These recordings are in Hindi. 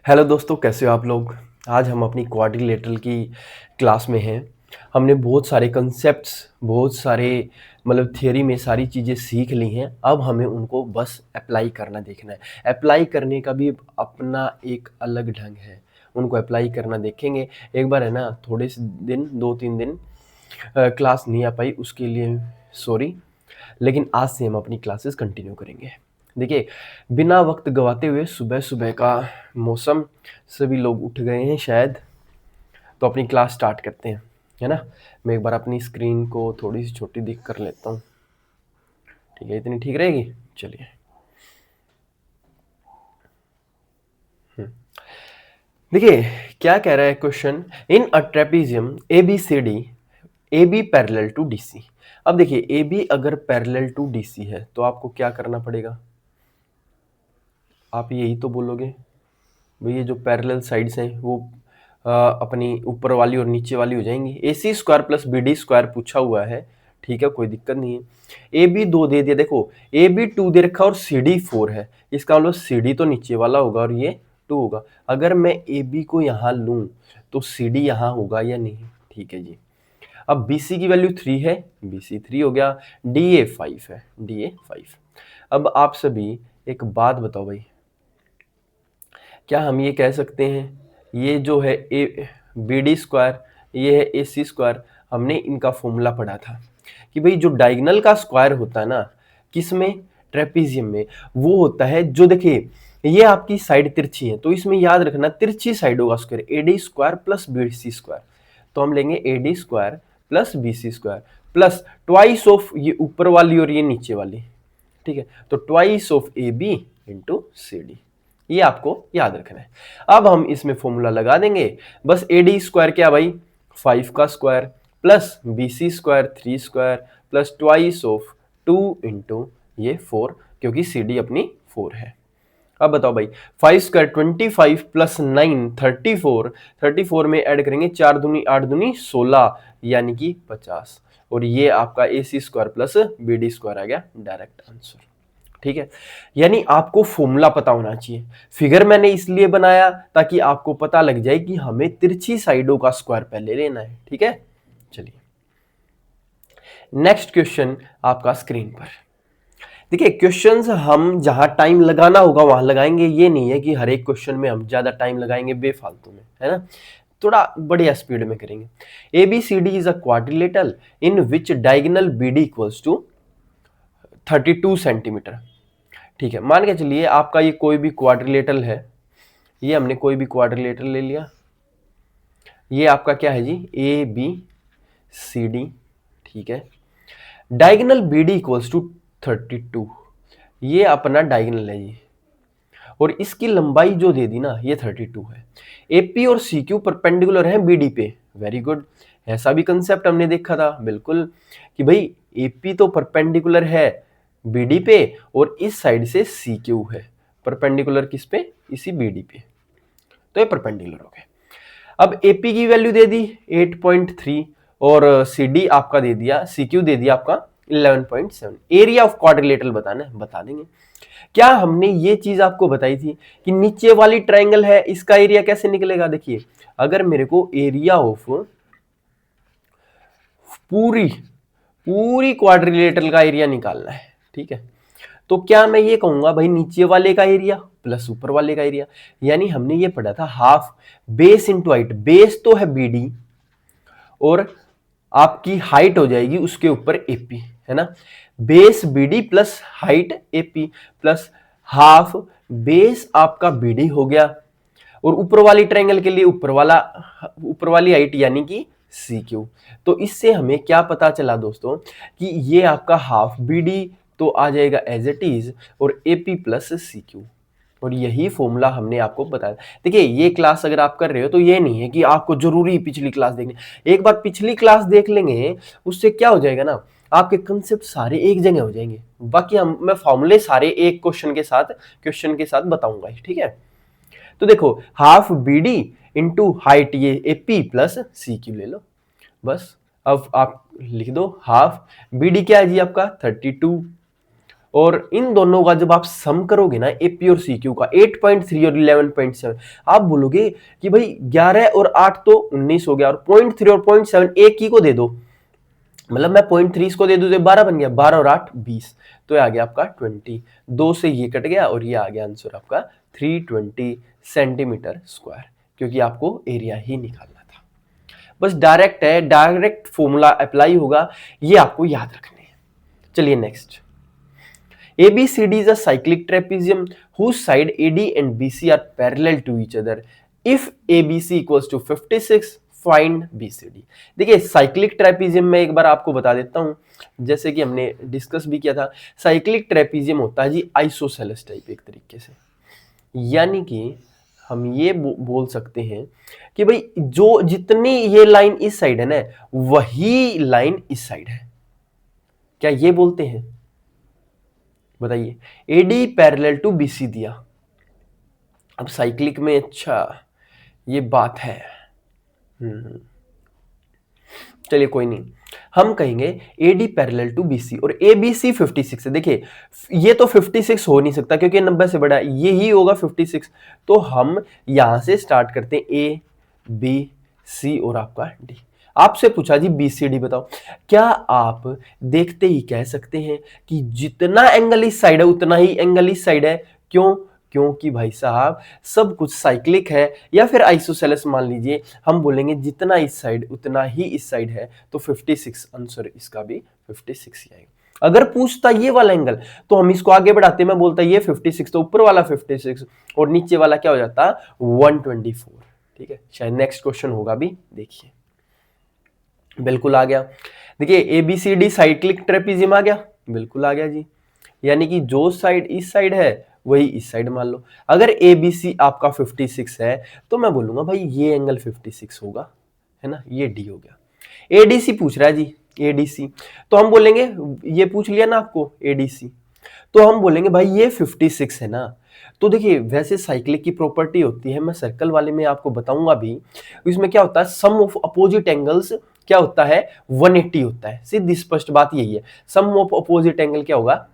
हेलो दोस्तों, कैसे हो आप लोग। आज हम अपनी क्वाड्रिलेटरल की क्लास में हैं। हमने बहुत सारे कंसेप्ट्स, बहुत सारे मतलब थियरी में सारी चीज़ें सीख ली हैं। अब हमें उनको बस अप्लाई करना देखना है। अप्लाई करने का भी अपना एक अलग ढंग है, उनको अप्लाई करना देखेंगे। एक बार है ना, थोड़े से दिन 2-3 दिन क्लास नहीं आ पाई, उसके लिए सॉरी। लेकिन आज से हम अपनी क्लासेस कंटिन्यू करेंगे। देखिए, बिना वक्त गवाते हुए, सुबह सुबह का मौसम, सभी लोग उठ गए हैं शायद, तो अपनी क्लास स्टार्ट करते हैं, है ना। मैं एक बार अपनी स्क्रीन को थोड़ी सी छोटी दिख कर लेता हूँ। ठीक है, इतनी ठीक रहेगी। चलिए। देखिए, क्या कह रहा है question. In a trapezium A B C D, A B parallel to D C. अब देखिए, ए बी अगर पैरेलल टू डी सी है तो आपको क्या करना पड़ेगा। आप यही तो बोलोगे भाई, ये जो पैरेलल साइड्स हैं वो अपनी ऊपर वाली और नीचे वाली हो जाएंगी। A C square plus B D square पूछा हुआ है, ठीक है, कोई दिक्कत नहीं है। ए बी 2 दे दिया, देखो ए बी 2 दे रखा और सी डी 4 है। इसका मतलब सी डी तो नीचे वाला होगा और ये 2 होगा। अगर मैं ए बी को यहाँ लूँ तो सी डी यहाँ होगा या नहीं। ठीक है जी। अब बी सी की वैल्यू 3 है, बी सी 3 हो गया। डी ए 5 है, डी ए 5। अब आप सभी एक बात बताओ भाई, क्या हम ये कह सकते हैं ये जो है ए बी डी स्क्वायर, ये है ए सी स्क्वायर। हमने इनका फॉर्मूला पढ़ा था कि भाई जो डायगोनल का स्क्वायर होता है ना, किसमें, ट्रेपीजियम में, वो होता है जो, देखिए ये आपकी साइड तिरछी है तो इसमें याद रखना तिरछी साइडों का square A D square plus B C square. तो हम लेंगे A D square plus B C square plus twice of ये ऊपर वाली और ये नीचे वाली। ठीक है, तो twice of A B into C D, ये आपको याद रखना है। अब हम इसमें फॉर्मूला लगा देंगे। बस ए डी स्क्वायर क्या भाई, 5 का square plus B C square 3 square plus twice of 2 into ये 4, क्योंकि सी डी अपनी 4 है। अब बताओ भाई, 5 स्क्वायर 25 प्लस 9 34, 34 में ऐड करेंगे 4 दूनी 8 दूनी 16, यानी कि 50। और ये आपका A C square plus B D square आ गया डायरेक्ट आंसर। ठीक है, यानी आपको फॉर्मूला पता होना चाहिए। फिगर मैंने इसलिए बनाया ताकि आपको पता लग जाए कि हमें तिरछी साइडों का स्क्वायर पहले लेना है। ठीक है, चलिए नेक्स्ट क्वेश्चन आपका स्क्रीन पर। देखिए, क्वेश्चंस हम जहां टाइम लगाना होगा वहां लगाएंगे, ये नहीं है कि हर एक क्वेश्चन में हम ज्यादा टाइम लगाएंगे बेफालतू में, है ना। थोड़ा बढ़िया स्पीड में करेंगे। A B C D is a quadrilateral in which diagonal B D equals to 32 centimetre. ठीक है, मान के चलिए आपका ये कोई भी क्वाड्रिलेटरल है, ये हमने कोई भी क्वाड्रिलेटरल ले लिया। ये आपका क्या है जी, ए बी सी डी। ठीक है, diagonal B D equals to 32, ये अपना डायगोनल है जी। और इसकी लंबाई जो दे दी ना, ये 32 है। एपी और सी क्यू परपेंडिकुलर है बीडी पे। वेरी गुड, ऐसा भी कंसेप्ट हमने देखा था बिल्कुल कि भाई एपी तो परपेंडिकुलर है बीडी पे और इस साइड से सी क्यू है परपेंडिकुलर किस पे, इसी बीडी पे, तो ये परपेंडिकुलर हो गए। अब एपी की वैल्यू दे दी 8.3 और सी डी आपका दे दिया, सी क्यू दे दिया आपका 11.7। एरिया ऑफ क्वाड्रिलेटरल बताना है, बता देंगे। क्या हमने ये चीज आपको बताई थी कि नीचे वाली ट्रायंगल है, इसका एरिया कैसे निकलेगा। देखिए, अगर मेरे को एरिया ऑफ पूरी पूरी क्वाड्रिलेटरल का एरिया निकालना है, ठीक है, तो क्या मैं ये कहूंगा भाई नीचे वाले का एरिया प्लस ऊपर वाले का एरिया। यानी हमने ये पढ़ा था half base into height. Base तो है बीडी और आपकी हाइट हो जाएगी उसके ऊपर एपी, है ना। Base BD plus height AP plus half base आपका बीडी हो गया और ऊपर वाली ट्रायंगल के लिए ऊपर वाली हाइट यानी कि सी क्यू। तो इससे हमें क्या पता चला दोस्तों कि ये आपका हाफ बीडी तो आ जाएगा एज इट इज और एपी प्लस सी क्यू। और यही फॉर्मूला हमने आपको बताया। देखिए, ये क्लास अगर आप कर रहे हो तो ये नहीं है कि आपको जरूरी पिछली क्लास देखनी। एक बार पिछली क्लास देख लेंगे, उससे क्या हो जाएगा ना, आपके कंसेप्ट सारे एक जगह हो जाएंगे। बाकी मैं फॉर्मूले सारे एक क्वेश्चन के साथ बताऊंगा, ठीक है। तो देखो, half B D into height ये एपी प्लस सी क्यू ले लो बस। अब आप लिख दो हाफ बी डी क्या है जी आपका 32 और इन दोनों का जब आप सम करोगे ना एपी और सीक्यू का 8.3 और 11.7, आप बोलोगे कि भाई 11 और 8 तो 19 हो गया, और 0.3 और 0.7 एक ही को दे दो, मतलब मैं 0.3 इसको दे दूं तो 12 बन गया, 12 और 8 20, तो ये आ गया आपका 20, 2 से ये कट गया और ये आ गया आंसर आपका 320 सेंटीमीटर स्क्वायर, क्योंकि आपको एरिया ही निकालना था। बस डायरेक्ट है, डायरेक्ट फॉर्मूला अप्लाई होगा, ये आपको याद रखने हैं। चलिए next, ABCD is a cyclic trapezium whose side AD and BC are parallel to each other. If ABC equals to 56, find BCD. देखिए साइक्लिक ट्रेपीजियम में एक बार आपको बता देता हूं, जैसे कि हमने डिस्कस भी किया था, साइक्लिक ट्रेपीजियम होता है जी आइसोसेलेस टाइप एक तरीके से, यानी कि हम ये बोल सकते हैं कि भाई जो जितनी ये लाइन इस साइड है ना, वही लाइन इस साइड है। क्या ये बोलते हैं? बताइए। एडी पैरेलल टू बीसी दिया, अब साइक्लिक में अच्छा ये बात है। चलिए कोई नहीं, हम कहेंगे एडी पैरेलल टू बीसी और एबीसी 56 है। देखिए ये तो 56 हो नहीं सकता क्योंकि 90 से बड़ा है, ये ही होगा 56, तो हम यहां से स्टार्ट करते हैं ए बी सी और आपका डी। आपसे पूछा जी बीसीडी बताओ, क्या आप देखते ही कह सकते हैं कि जितना एंगल इस साइड है उतना ही एंगल इस साइड है? क्यों? क्योंकि भाई साहब सब कुछ साइक्लिक है, या फिर आइसोसेलेस मान लीजिए, हम बोलेंगे जितना इस साइड उतना ही इस साइड है, तो 56 आंसर इसका भी 56 ही आएगा। अगर पूछता ये वाला एंगल तो हम इसको आगे बढ़ाते, मैं बोलता ये 56, तो ऊपर वाला 56 और नीचे वाला क्या हो जाता 124। ठीक है, शायद नेक्स्ट क्वेश्चन होगा भी, देखिए बिल्कुल आ गया। देखिए एबीसीडी साइक्लिक ट्रेपीजियम आ गया, बिल्कुल आ गया जी, यानी कि जो साइड इस साइड है वही इस साइड मान लो। अगर एबीसी आपका 56 है तो मैं बोलूंगा भाई ये एंगल 56 होगा, है ना, ये डी हो गया। एडीसी पूछ रहा है जी, एडीसी, तो हम बोलेंगे, ये पूछ लिया ना आपको एडीसी, तो हम बोलेंगे भाई ये 56 है ना। तो देखिए वैसे साइक्लिक की प्रॉपर्टी होती है, मैं सर्कल वाले में आपको बताऊंगा भी, इसमें क्या होता है सम ऑफ अपोजिट एंगल्स क्या होता है 180 होता है, सीधी स्पष्ट बात यही है। सम ऑफ अपोजिट एंगल क्या होगा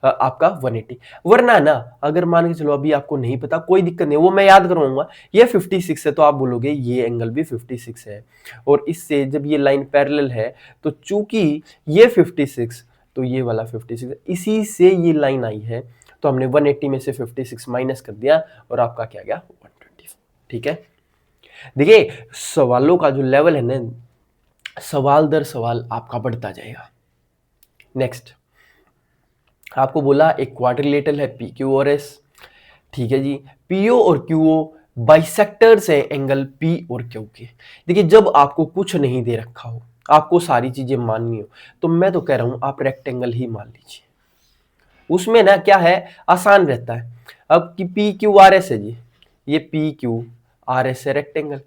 आपका 180। वरना ना अगर मान के चलो अभी आपको नहीं पता, कोई दिक्कत नहीं, वो मैं याद करवाऊंगा, ये 56 है तो आप बोलोगे ये एंगल भी 56 है, और इससे जब ये लाइन पैरेलल है तो चूंकि ये 56 तो ये वाला 56, इसी से ये लाइन आई है, तो हमने 180 में से 56 माइनस कर दिया और आपका क्या गया 124। ठीक है, देखिए सवालों का जो लेवल है ना, सवाल दर सवाल आपका बढ़ता जाएगा। नेक्स्ट आपको बोला एक क्वाड्रिलेटरल है पी क्यू और एस, ठीक है जी, पीओ और क्यूओ बाइसेक्टर्स है एंगल पी और क्यू के। देखिए जब आपको कुछ नहीं दे रखा हो, आपको सारी चीजें माननी हो, तो मैं तो कह रहा हूं आप रेक्टेंगल ही मान लीजिए, उसमें ना क्या है आसान रहता है। अब कि पी क्यू आर एस है जी, ये पी क्यू आर एस है रेक्टेंगल,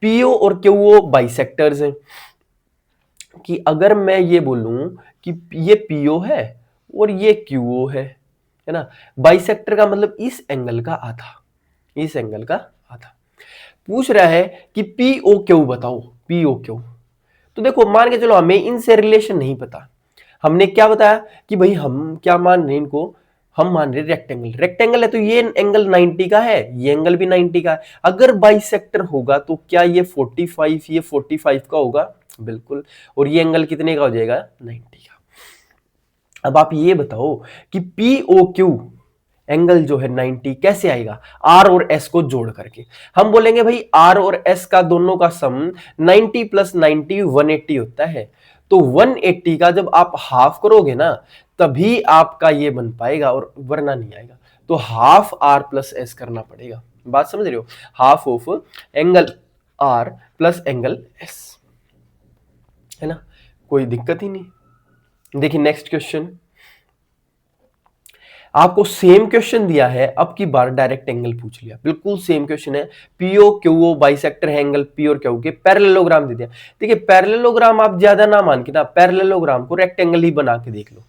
पीओ और क्यूओ बाइसेक्टर्स हैं, कि अगर मैं ये बोलूं कि ये पीओ है और ये क्यूओ है ना, बाइसेक्टर का मतलब इस एंगल का आधा, इस एंगल का आधा। पूछ रहा है कि पीओ क्यू बताओ, पीओ क्यू, तो देखो मान के चलो हमें इनसे रिलेशन नहीं पता, हमने क्या बताया कि भाई हम क्या मान रहे हैं इनको, हम मान रहे रेक्टेंगल, रेक्टेंगल है तो ये एंगल 90 का है, ये एंगल भी 90 का है। अगर बाइसेक्टर होगा तो क्या ये 45 ये 45 का होगा, बिल्कुल, और ये एंगल कितने का हो जाएगा 90 का। अब आप ये बताओ कि POQ एंगल जो है 90 कैसे आएगा, R और S को जोड़ करके। हम बोलेंगे भाई R और S का दोनों का सम 90 प्लस 90 180 होता है, तो 180 का जब आप हाफ करोगे ना तभी आपका ये बन पाएगा, और वरना नहीं आएगा, तो हाफ R प्लस S करना पड़ेगा। बात समझ रहे हो, half of angle R plus angle S, है ना, कोई दिक्कत ही नहीं। देखिए नेक्स्ट क्वेश्चन, आपको सेम क्वेश्चन दिया है, अब की बार डायरेक्ट एंगल पूछ लिया, बिल्कुल सेम क्वेश्चन है, पीओ क्यूओ बाइसेक्टर है एंगल पी और क्यू के, पैरेललोग्राम दे दिया। देखिए पैरेललोग्राम आप ज्यादा ना मान के ना, पैरेललोग्राम को रेक्टेंगल ही बना के देख लो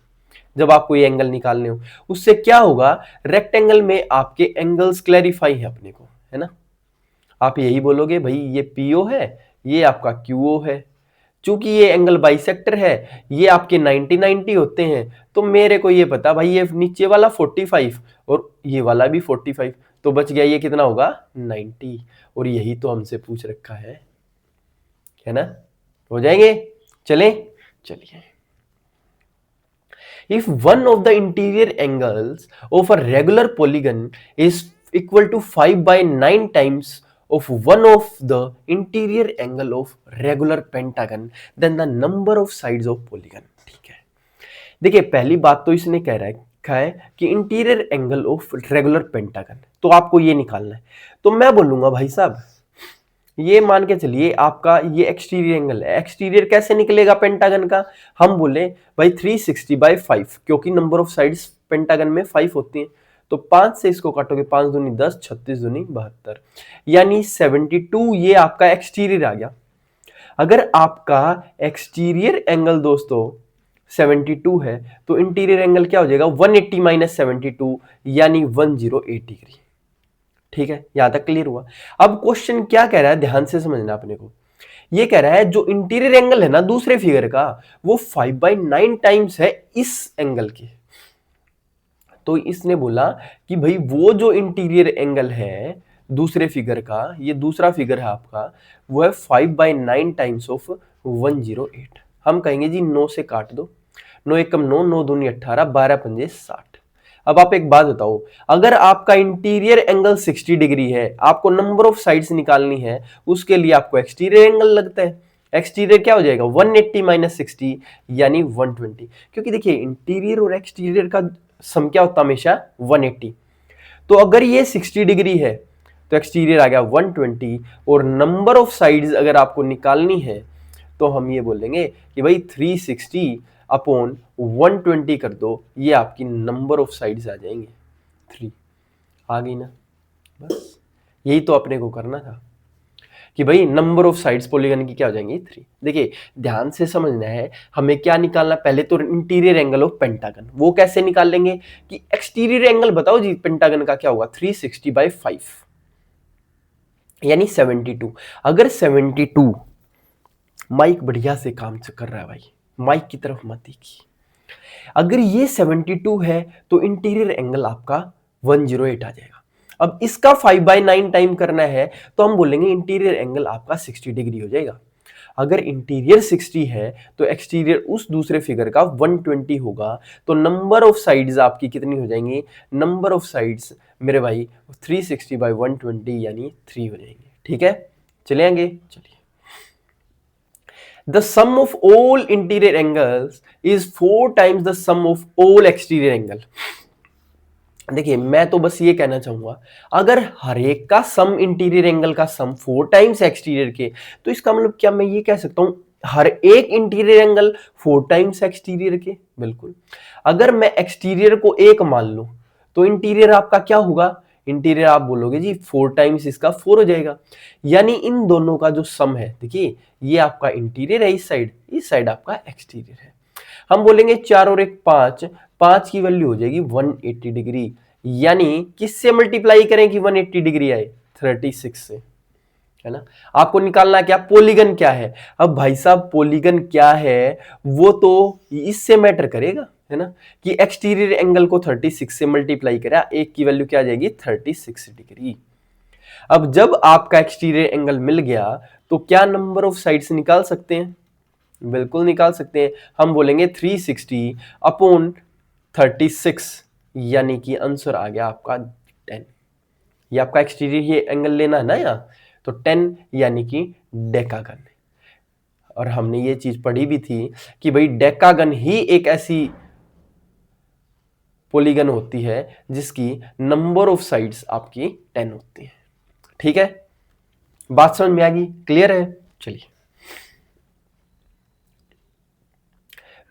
जब आपको ये एंगल निकालने हो, उससे क्या होगा रेक्टेंगल में आपके एंगल्स क्लैरिफाई है अपने को, है ना। आप यही बोलोगे भाई ये पीओ है, ये आपका क्यूओ है, चूंकि ये एंगल बाइसेक्टर है, ये आपके 90-90 होते हैं, तो मेरे को ये पता भाई ये नीचे वाला 45 और ये वाला भी 45, तो बच गया ये कितना होगा 90। और यही तो हमसे पूछ रखा है ना। हो जाएंगे, चलें, चलिए। If one of the interior angles of a regular polygon is equal to 5 by 9 times of one of the interior angle of regular pentagon, then the number of sides of polygon। ठीक है, देखिए पहली बात तो इसने कह रखा है कि interior angle of regular pentagon, तो आपको ये निकालना है। तो मैं बोलूंगा भाई साहब ये मान के चलिए आपका ये एक्सटीरियर एंगल है, एक्सटीरियर कैसे निकलेगा पेंटागन का, हम बोले भाई 360/5, क्योंकि नंबर ऑफ साइड्स पेंटागन में 5 होती हैं, तो 5 से इसको काटोगे 5 दूनी 10, 36 दूनी 72, यानी 72 ये आपका एक्सटीरियर आ गया। अगर आपका एक्सटीरियर एंगल दोस्तों 72 है तो इंटीरियर एंगल क्या हो जाएगा 180 माइनस 72 यानी 108 डिग्री। ठीक है, यहां तक क्लियर हुआ। अब क्वेश्चन क्या कह रहा है, ध्यान से समझना अपने को। ये कह रहा है जो इंटीरियर एंगल है ना दूसरे फिगर का, वो 5/9 टाइम्स है इस एंगल के। तो इसने बोला कि भाई वो जो इंटीरियर एंगल है दूसरे फिगर का, ये दूसरा फिगर है आपका, वो है 5/9 टाइम्स ऑफ 108। हम कहेंगे जी 9 से काट दो, 9 एकम 9, 9 दूनी 18, 12 पंजे 60। अब आप एक बात बताओ, अगर आपका इंटीरियर एंगल 60 डिग्री है, आपको नंबर ऑफ साइड्स निकालनी है, उसके लिए आपको एक्सटीरियर एंगल लगता है। एक्सटीरियर क्या हो जाएगा 180 माइनस 60 यानी 120, क्योंकि देखिए इंटीरियर और एक्सटीरियर का सम क्या होता है हमेशा 180। तो अगर ये 60 डिग्री है तो एक्सटीरियर आ गया 120, और नंबर ऑफ साइड्स अगर आपको निकालनी है तो हम ये बोलेंगे कि भाई 360 अपॉन 120 कर दो, ये आपकी नंबर ऑफ साइड्स आ जाएंगे 3। आ गई ना, बस यही तो अपने को करना था कि भाई नंबर ऑफ साइड्स पॉलीगन की क्या हो जाएंगी 3। देखिए ध्यान से समझना है, हमें क्या निकालना, पहले तो इंटीरियर एंगल ऑफ पेंटागन, वो कैसे निकाल लेंगे कि एक्सटीरियर एंगल बताओ जी पेंटागन का क्या होगा 360/5 यानी 72। अगर 72, माइक बढ़िया से काम कर रहा है भाई, माइक की तरफ मत देखिए। अगर ये 72 है तो इंटीरियर एंगल आपका 108 आ जाएगा। अब इसका 5/9 टाइम करना है तो हम बोलेंगे इंटीरियर एंगल आपका 60 डिग्री हो जाएगा। अगर इंटीरियर 60 है तो एक्सटीरियर उस दूसरे फिगर का 120 होगा, तो नंबर ऑफ साइड्स आपकी कितनी हो जाएंगी, नंबर ऑफ साइड्स मेरे भाई 360/120 यानी 3 हो जाएंगे। ठीक है, चलेंगे, चलिए। The sum of all interior angles is 4 times the sum of all exterior angle। देखिए मैं तो बस ये कहना चाहूंगा, अगर हर एक का सम इंटीरियर एंगल का सम 4 टाइम्स एक्सटीरियर के, तो इसका मतलब क्या मैं ये कह सकता हूं हर एक इंटीरियर एंगल 4 टाइम्स एक्सटीरियर के। बिल्कुल, अगर मैं एक्सटीरियर को 1 मान लूं तो इंटीरियर आपका क्या होगा, इंटीरियर आप बोलोगे जी 4 टाइम्स इसका 4 हो जाएगा। यानी इन दोनों का जो सम है, देखिए ये आपका इंटीरियर है इस साइड आपका एक्सटीरियर है। हम बोलेंगे 4 और 1 5, 5 की वैल्यू हो जाएगी 180 डिग्री, यानी किससे मल्टीप्लाई करें कि 180 डिग्री आए, 36 से, है ना। आपको निकालना क्या, पॉलीगन क्या है। अब भाई साहब पॉलीगन क्या है वो तो इससे मैटर करेगा, है ना, कि एक्सटीरियर एंगल को 36 से मल्टीप्लाई करें, एक की वैल्यू क्या आ जाएगी 36 डिग्री। अब जब आपका एक्सटीरियर एंगल मिल गया तो क्या नंबर ऑफ साइड्स निकाल सकते हैं, बिल्कुल निकाल सकते हैं। हम बोलेंगे 360 अपॉन 36 यानी कि आंसर आ गया आपका 10। ये आपका एक्सटीरियर ये एंगल लेना है ना यहाँ, तो 10 यानी कि डेकागन। और हमने ये चीज पढ़ी भी थी कि भाई डेकागन ही एक ऐसी पॉलीगन होती है जिसकी नंबर ऑफ साइड्स आपकी 10 होती है। ठीक है, बात समझ में आ गई, क्लियर है। चलिए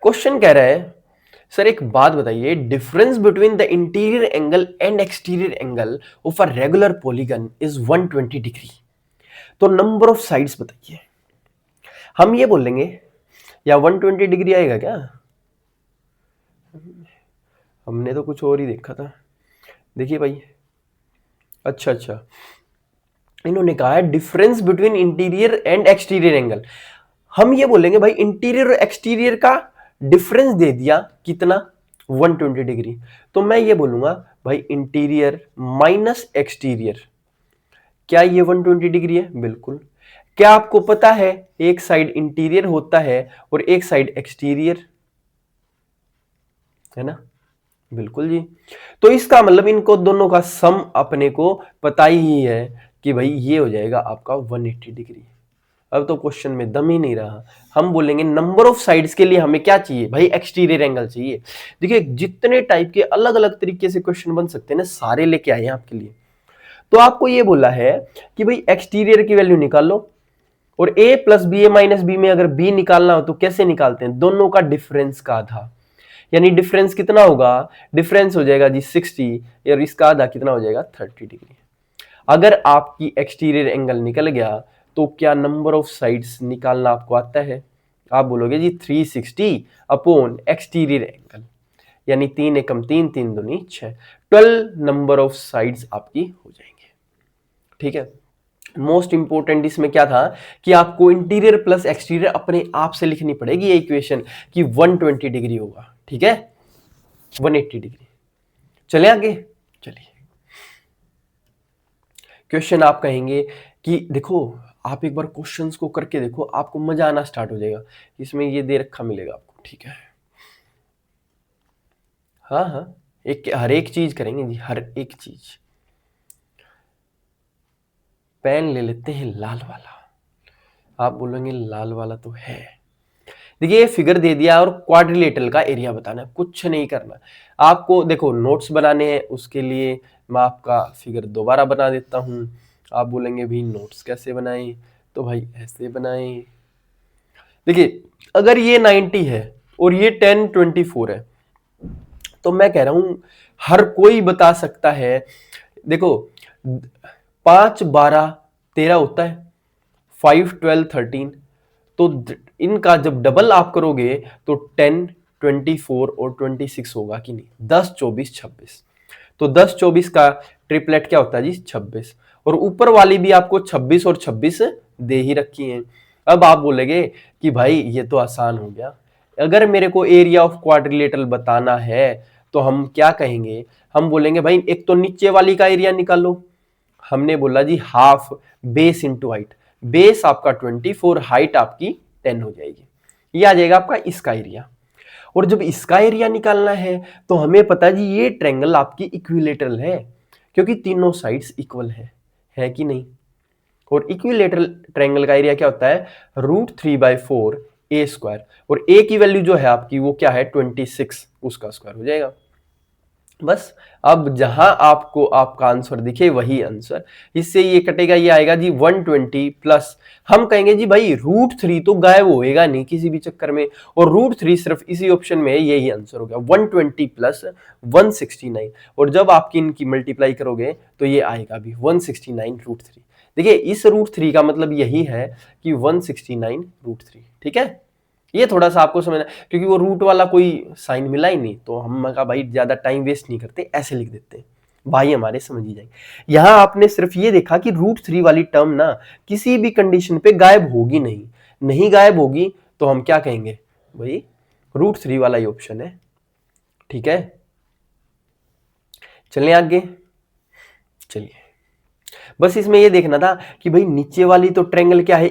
क्वेश्चन कह रहा है, सर एक बात बताइए, difference between the interior angle and exterior angle of a regular polygon is 120 degree, तो नंबर ऑफ साइड्स बताइए। हम ये बोलेंगे या 120 डिग्री आएगा क्या, हमने तो कुछ और ही देखा था। देखिए भाई, अच्छा, इन्होंने कहा है difference between interior and exterior angle. हम ये बोलेंगे भाई इंटीरियर और एक्सटीरियर का डिफरेंस दे दिया कितना 120 डिग्री, तो मैं ये बोलूंगा भाई इंटीरियर माइनस एक्सटीरियर, क्या ये 120 डिग्री है? बिल्कुल। क्या आपको पता है एक साइड इंटीरियर होता है और एक साइड एक्सटीरियर, है ना? बिल्कुल जी। तो इसका मतलब इनको दोनों का सम अपने को पता ही है कि भाई ये हो जाएगा आपका 180 डिग्री। अब तो क्वेश्चन में दम ही नहीं रहा। हम बोलेंगे नंबर ऑफ साइड्स के लिए हमें क्या चाहिए भाई? एक्सटीरियर एंगल चाहिए। देखिए जितने टाइप के अलग अलग तरीके से क्वेश्चन बन सकते हैं ना, सारे लेके आए हैं आपके लिए। तो आपको ये बोला है कि भाई एक्सटीरियर की वैल्यू निकाल लो, और a plus B A minus B में अगर b निकालना हो तो कैसे निकालते हैं? दोनों का डिफरेंस का आधा, यानी डिफरेंस कितना होगा? डिफरेंस हो जाएगा जी 60, और इसका आधा कितना हो जाएगा? 30 डिग्री। अगर आपकी एक्सटीरियर एंगल निकल गया तो क्या नंबर ऑफ साइड्स निकालना आपको आता है? आप बोलोगे जी 360 अपॉन एक्सटीरियर एंगल, यानी 3 एकम 3, 3 दूनी 6, 12 नंबर ऑफ साइड्स आपकी हो जाएंगे। ठीक है। मोस्ट इंपोर्टेंट इसमें क्या था कि आपको इंटीरियर प्लस एक्सटीरियर अपने आप से लिखनी पड़ेगी ये इक्वेशन कि 120 डिग्री होगा। ठीक है, 180 डिग्री। चले आगे, चलिए क्वेश्चन आप कहेंगे कि देखो आप एक बार क्वेश्चंस को करके देखो, आपको मजा आना स्टार्ट हो जाएगा। इसमें ये दे रखा मिलेगा आपको। ठीक है, हाँ हाँ, एक हर एक चीज करेंगे जी, हर एक चीज। पेन ले लेते हैं लाल वाला। आप बोलेंगे लाल वाला तो है। देखिए फिगर दे दिया और क्वाड्रिलेटरल का एरिया बताना है, कुछ नहीं करना आपको। देखो नोट्स बनाने हैं, उसके लिए मैं आपका फिगर दोबारा बना देता हूं। आप बोलेंगे भी नोट्स कैसे बनाएं? तो भाई ऐसे बनाएं। देखिए अगर ये 90 है और ये 1024 है, तो मैं कह रहा हूं हर कोई बता सकता है। देखो 5 12 13 होता है, 5 12 13, तो इनका जब डबल आप करोगे तो 10 24 और 26 होगा कि नहीं? 10 24 26, तो 10 24 का ट्रिपलेट क्या होता है जी? 26। और ऊपर वाली भी आपको 26 और 26 दे ही रखी है। अब आप बोलेंगे कि भाई ये तो आसान हो गया। अगर मेरे को एरिया ऑफ क्वाड्रिलेटरल बताना है तो हम क्या कहेंगे? हम बोलेंगे भाई एक तो नीचे वाली का एरिया निकालो। हमने बोला जी half base into height, base आपका 24, हाइट आपकी 10 हो जाएगी। ये आ जाएगा आपका इसका एरिया। और जब इसका एरिया निकालना है तो हमें पता है जी ये ट्रायंगल आपकी इक्विलेटरल है, क्योंकि तीनों साइड्स इक्वल है कि नहीं? और इक्विलेटरल ट्रायंगल का एरिया क्या होता है? √3/4 a स्क्वायर, और a की वैल्यू जो है आपकी वो क्या है? 26, उसका स्क्वायर हो जाएगा। बस अब जहां आपको आपका आंसर दिखे वही आंसर, इससे ये कटेगा, ये आएगा जी 120 प्लस। हम कहेंगे जी भाई √3 तो गायब होएगा नहीं किसी भी चक्कर में, और √3 सिर्फ इसी ऑप्शन में है, यही आंसर हो गया 120 प्लस 169। और जब आपकी इनकी मल्टीप्लाई करोगे तो ये आएगा भी 169 √3। देखिए इस √3 का मतलब यही है कि 169 √3। ठीक है, ये थोड़ा सा आपको समझना, क्योंकि वो रूट वाला कोई साइन मिला ही नहीं, तो हम कहा भाई ज्यादा टाइम वेस्ट नहीं करते, ऐसे लिख देते हैं, भाई हमारे समझ ही जाएंगे। यहां आपने सिर्फ ये देखा कि √3 वाली टर्म ना किसी भी कंडीशन पे गायब होगी नहीं, नहीं गायब होगी तो हम क्या कहेंगे भाई? √3 वाला ही ऑप्शन है। ठीक है, चलिए आगे। चलिए बस इसमें ये देखना था कि भाई नीचे वाली तो ट्रायंगल क्या है?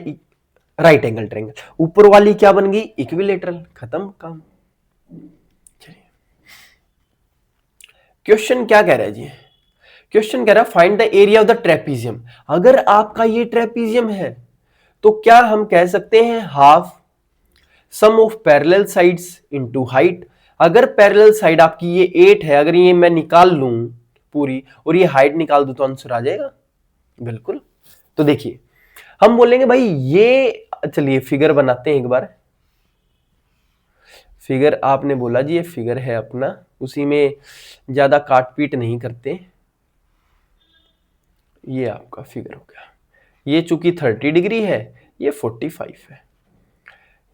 Right angle triangle. ऊपर वाली क्या बन गई? इक्विलेटरल। खत्म काम। चलिए क्वेश्चन क्या कह रहा है जी? क्वेश्चन कह रहा है find the area of the trapezium. अगर आपका ये ट्रेपीजियम है तो क्या हम कह सकते हैं half sum of parallel sides into height. अगर पैरेलल साइड आपकी ये 8 है, अगर ये मैं निकाल लूं पूरी और ये हाइट निकाल दूं तो आंसर आ जाएगा। बिल्कुल। तो देखिए हम बोलेंगे भाई ये, चलिए फिगर बनाते हैं एक बार। फिगर आपने बोला जी ये फिगर है अपना, उसी में ज्यादा काट पीट नहीं करते। ये आपका फिगर हो गया, ये चूंकि 30 डिग्री है, ये 45 है,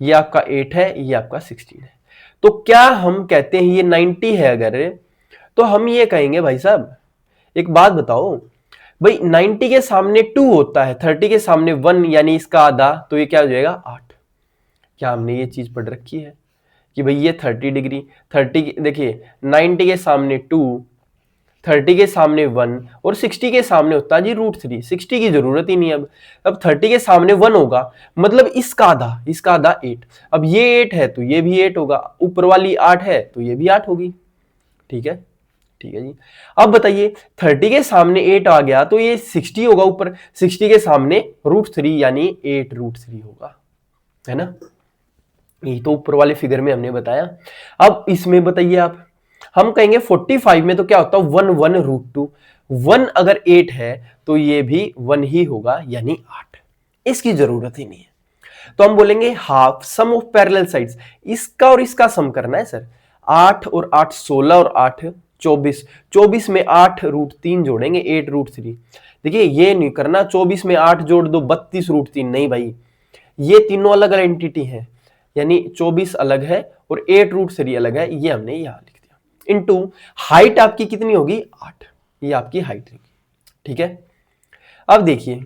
ये आपका 8 है, ये आपका 16 है। तो क्या हम कहते हैं ये 90 है अगर, तो हम ये कहेंगे भाई साहब एक बात बताओ, भाई 90 के सामने 2 होता है, 30 के सामने 1, यानी इसका आधा, तो ये क्या हो जाएगा 8। क्या हमने ये चीज पढ़ रखी है कि भाई ये 30 डिग्री, 30 देखिए 90 के सामने 2, 30 के सामने 1 और 60 के सामने होता है जी √3। 60 की जरूरत ही नहीं है अब 30 के सामने 1 होगा, मतलब इसका आधा 8। अब ये 8 है तो ये भी 8 होगा, ऊपर वाली 8 है तो ये भी 8 होगी। ठीक है जी। अब बताइए 30 के सामने 8 आ गया तो ये 60 होगा ऊपर, 60 के सामने √3 यानी 8√3 होगा, है ना। यही तो ऊपर वाले फिगर में हमने बताया। अब इसमें बताइए आप, हम कहेंगे 45 में तो क्या होता है 1 1 √2, 1 अगर 8 है तो ये भी 1 ही होगा यानी 8, इसकी जरूरत ही नहीं है। तो हम बोलेंगे half sum of parallel sides, इसका और इसका सम करना है सर। 8 और 8 16 और 8 24, 24 में 8 √3 जोड़ेंगे 8√3। देखिए ये नहीं करना 24 में 8 जोड़ दो 32 √3, नहीं भाई, ये तीनों अलग अलग एंटिटी है, यानी 24 अलग है और 8√3 अलग है, ये हमने यहां लिख दिया। इनटू हाइट आपकी कितनी होगी 8, ये आपकी हाइट होगी। ठीक है, अब देखिए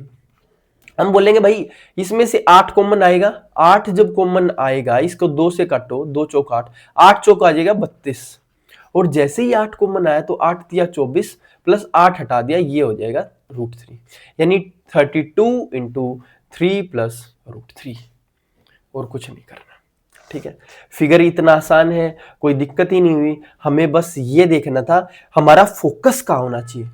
हम बोलेंगे भाई इसमें से 8 कॉमन आएगा, 8 जब कॉमन आएगा इसको 2 से काटो, 2 चौक 8, 8 चौक आ जाएगा 32, और जैसे ही 8 कॉमन आया तो 8 दिया 24 प्लस 8 हटा दिया, ये हो जाएगा √3, यानी 32 इंटू 3 प्लस √3, और कुछ नहीं करना। ठीक है, फिगर इतना आसान है, कोई दिक्कत ही नहीं हुई। हमें बस ये देखना था हमारा फोकस कहाँ होना चाहिए।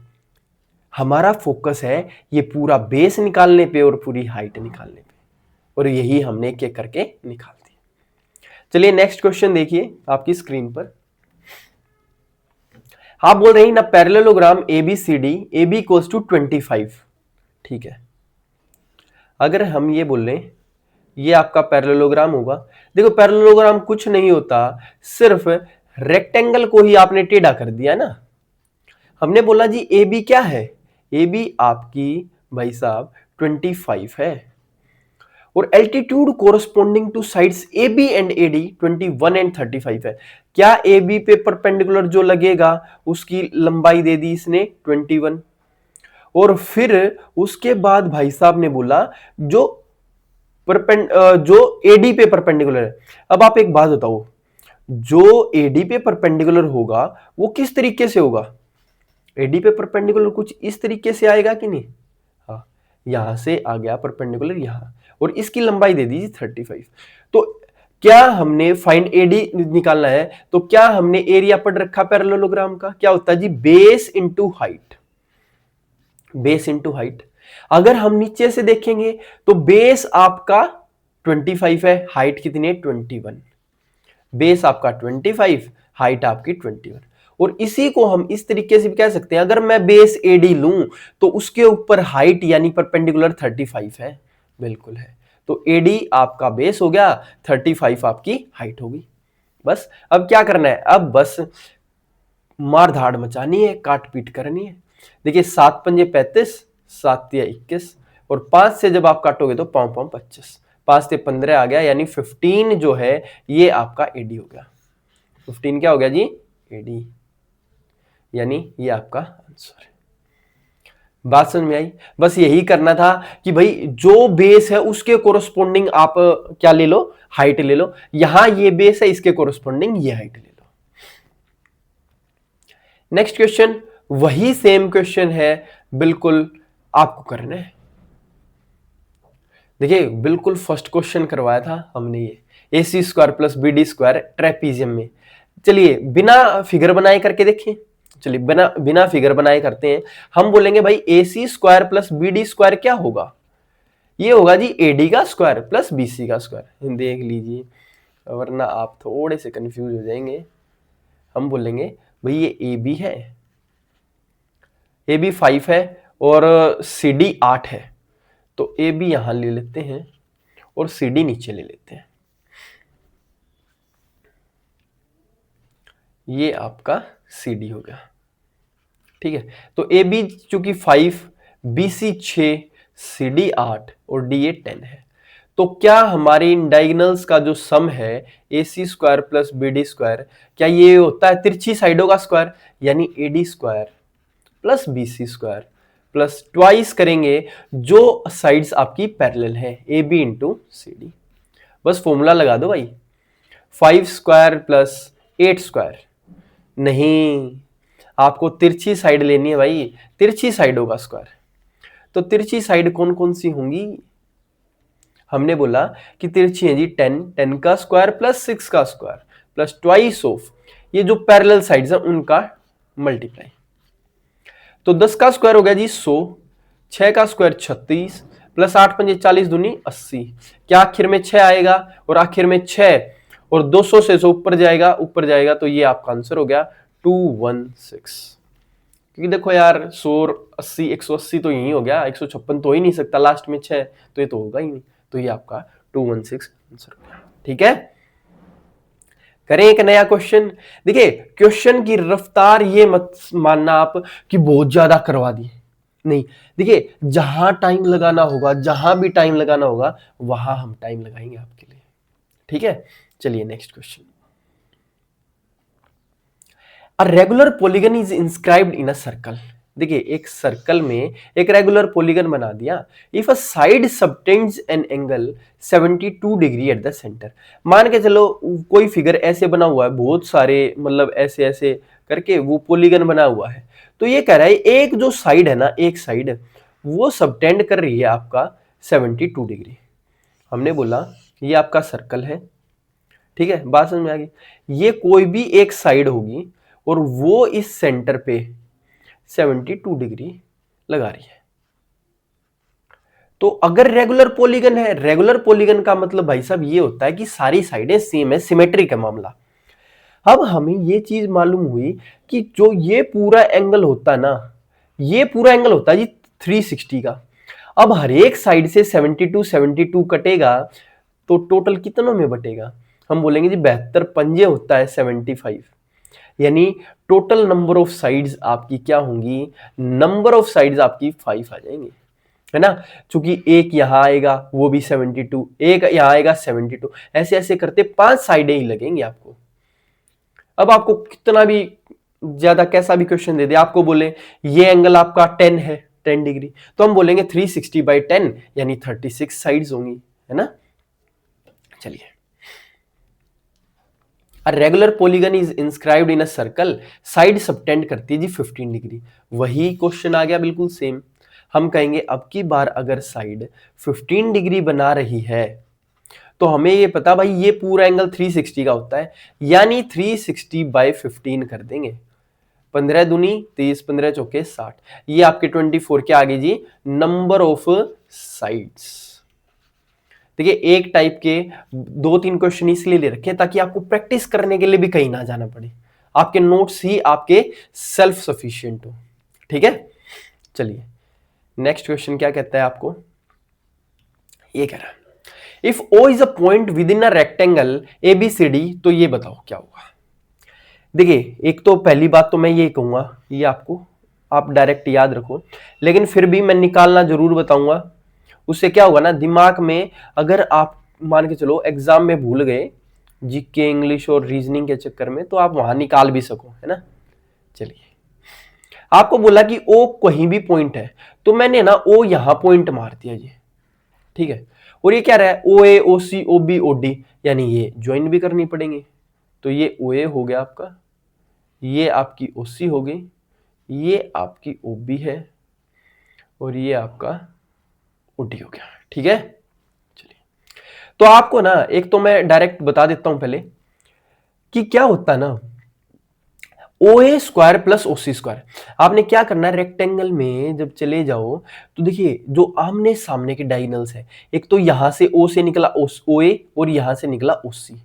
हमारा फोकस है ये पूरा बेस निकालने पे और पूरी हाइट निकालने पे, और यही हमने एक एक करके निकाल दिया। चलिए नेक्स्ट क्वेश्चन देखिए आपकी स्क्रीन पर। आप बोल रहे हैं ना parallelogram ABCD, AB equals to 25। ठीक है, अगर हम ये बोल रहे हैं ये आपका पैरेललोग्राम होगा, देखो पैरेललोग्राम कुछ नहीं होता, सिर्फ रेक्टेंगल को ही आपने टेढ़ा कर दिया ना। हमने बोला जी AB क्या है, AB आपकी भाई साहब 25 है, और altitude corresponding two sides AB and AD 21 and 35 है। क्या AB पे परपेंडिकुलर जो लगेगा उसकी लंबाई दे दी इसने 21, और फिर उसके बाद भाई साहब ने बोला जो जो AD पे परपेंडिकुलर है। अब आप एक बात बताओ, जो AD पे परपेंडिकुलर होगा वो किस तरीके से होगा, AD पे परपेंडिकुलर कुछ इस तरीके से आएगा कि नहीं, हाँ यहां से आ गया परपेंडिकुलर यहां, और इसकी लंबाई दे दीजिए 35। तो क्या हमने फाइंड AD निकालना है, तो क्या हमने एरिया पढ़ रखा पैरेललोग्राम का, क्या होता है जी base into height, base into height. अगर हम नीचे से देखेंगे तो बेस आपका 25 है, हाइट कितनी है 21, बेस आपका 25, हाइट आपकी 21, और इसी को हम इस तरीके से भी कह सकते हैं, अगर मैं बेस AD लूं तो उसके ऊपर हाइट यानी परपेंडिकुलर 35 है, बिल्कुल है, तो AD आपका बेस हो गया, 35 आपकी हाइट होगी। बस अब क्या करना है, अब बस मार धाड़ मचानी है, काट पीट करनी है। देखिए 7 पंजे 35, 7 तिया 21, और 5 से जब आप काटोगे तो 5 5 25, 5 से 15 आ गया, यानी 15 जो है ये आपका AD हो गया। 15 क्या हो गया जी AD, यानी ये आपका आंसर है। बात समझ में आई। बस यही करना था कि भाई जो बेस है उसके कोरस्पोंडिंग आप क्या ले लो, हाइट ले लो। यहां ये बेस है, इसके कोरस्पोंडिंग ये हाइट ले लो। नेक्स्ट क्वेश्चन, वही सेम क्वेश्चन है, बिल्कुल आपको करना है। देखिए बिल्कुल फर्स्ट क्वेश्चन करवाया था हमने ये AC² + BD² ट्रेपीजियम में। चलिए बिना फिगर बनाए करके देखिए, चलिए बिना फिगर बनाए करते हैं। हम बोलेंगे भाई AC² + BD² क्या होगा, ये होगा जी AD का स्क्वायर प्लस BC का स्क्वायर। देख लीजिए वरना आप थोड़े से कंफ्यूज हो जाएंगे। हम बोलेंगे भाई ये AB है, AB 5 है और CD 8 है, तो AB यहां ले लेते हैं और CD नीचे ले लेते हैं। ये आपका CD हो गया। ठीक है, तो AB चूंकि 5, BC 6, CD 8 और DA 10 है, तो क्या हमारी इन डायगोनल्स का जो सम है AC² + BD², क्या ये होता है तिरछी साइडों का स्क्वायर, यानी AD² + BC² प्लस ट्वाइस करेंगे जो साइड्स आपकी पैरेलल है AB × CD। बस फॉर्मूला लगा दो भाई, 5 स्क्वायर प्लस 8 स्क्वायर। नहीं, आपको तिरछी साइड लेनी है भाई, तिरछी साइड होगा स्क्वायर। तो तिरछी साइड कौन कौन सी होंगी? हमने बोला कि तिरछी है जी 10, 10 का स्क्वायर प्लस 6 का स्क्वायर प्लस ट्वाइस ऑफ ये जो पैरेलल साइड्स है उनका मल्टीप्लाई। तो 10 का स्क्वायर हो गया जी 100, 6 का स्क्वायर 36 प्लस 8 पंजे 40 दूनी 80। क्या आखिर में 6 आएगा? और आखिर में 6 और 200 से ऊपर जाएगा तो ये आपका आंसर हो गया 216। क्योंकि देखो यार 180 180 तो यही हो गया, 156 तो हो ही नहीं सकता, लास्ट में 6 तो ये तो होगा ही नहीं। तो ये आपका 216 आंसर हो गया। ठीक है, करें एक नया क्वेश्चन। देखिए क्वेश्चन की रफ्तार ये मत मानना आप कि बहुत ज्यादा करवा दी, नहीं। देखिए जहां टाइम लगाना होगा, जहां भी टाइम लगाना होगा वहां हम टाइम लगाएंगे आपके लिए। ठीक है, चलिए next question. A regular polygon is inscribed in a circle. देखिए एक सर्कल में एक रेगुलर पॉलीगन बना दिया। If a side subtends an angle 72 degree at the centre. मान के चलो कोई फिगर ऐसे बना हुआ है, बहुत सारे मतलब ऐसे ऐसे करके वो पॉलीगन बना हुआ है। तो ये कह रहा है एक जो साइड है ना, एक साइड वो सबटेंड कर रही है आपका 72 डिग्री। हमने बोला ये आपका सर्कल है, ठीक है, बात समझ में आ गई। ये कोई भी एक साइड होगी और वो इस सेंटर पे 72 डिग्री लगा रही है। तो अगर रेगुलर पॉलीगन है, रेगुलर पॉलीगन का मतलब भाई साहब ये होता है कि सारी साइडें सेम है, सिमेट्री का मामला। अब हमें ये चीज मालूम हुई कि जो ये पूरा एंगल होता ना, ये पूरा एंगल होता है जी 360 का। अब हर एक साइड से 72 कटेगा तो टोटल कितनों में बटेगा? हम बोलेंगे जी 72 पंजे होता है 75, यानी टोटल नंबर ऑफ साइड्स आपकी क्या होंगी? नंबर ऑफ साइड्स आपकी 5 आ जाएंगी, है ना। क्योंकि एक यहां आएगा वो भी 72, एक यहां आएगा 72, ऐसे ऐसे करते 5 साइडें ही लगेंगी आपको। अब आपको कितना भी ज्यादा कैसा भी क्वेश्चन दे दे, आपको बोले ये एंगल आपका 10 है, 10 डिग्री, तो हम बोलेंगे 360/10 यानी 36 साइड्स होंगी, है ना। चलिए, a regular polygon is inscribed in a circle, side subtend करती है जी 15 डिग्री। वही क्वेश्चन आ गया बिल्कुल सेम। हम कहेंगे अब की बार अगर साइड 15 डिग्री बना रही है तो हमें ये पता भाई ये पूरा एंगल 360 का होता है, यानी 360/15 कर देंगे। 15 दूनी 30, 15 चौके 60, ये आपके 24 के आगे जी नंबर ऑफ साइड्स। देखिए एक टाइप के 2-3 क्वेश्चन इसलिए ले रखे ताकि आपको प्रैक्टिस करने के लिए भी कहीं ना जाना पड़े, आपके नोट्स ही आपके सेल्फ सफिशिएंट हो। ठीक है, चलिए नेक्स्ट क्वेश्चन क्या कहता है आपको, ये कह रहा है if O is a point within a rectangle ABCD, तो ये बताओ क्या होगा। देखिए एक तो पहली बात तो मैं ये कहूंगा, ये आपको आप डायरेक्ट याद रखो, लेकिन फिर भी मैं निकालना जरूर बताऊंगा। उससे क्या होगा ना दिमाग में, अगर आप मान के चलो एग्जाम में भूल गए जीके इंग्लिश और रीजनिंग के चक्कर में, तो आप वहां निकाल भी सको, है ना। चलिए आपको बोला कि ओ कहीं भी पॉइंट है, तो मैंने ना ओ यहां पॉइंट मार दिया जी, ठीक है। और ये क्या रहा है ओ ए ओ सी ओ बी ओ डी, यानी ये ज्वाइन भी करनी पड़ेंगे। तो ये ओ ए हो गया आपका, ये आपकी ओ सी हो गई, ये आपकी ओ बी है और ये आपका ओ डी हो गया। ठीक है, चलिए तो आपको ना एक तो मैं डायरेक्ट बता देता हूं पहले कि क्या होता है ना ओ A square plus O C square. आपने क्या करना है रेक्टेंगल में जब चले जाओ तो देखिए जो आमने सामने के डायगोनल्स है, एक तो यहां से ओ से निकला ओ ए और यहां से निकला ओ सी,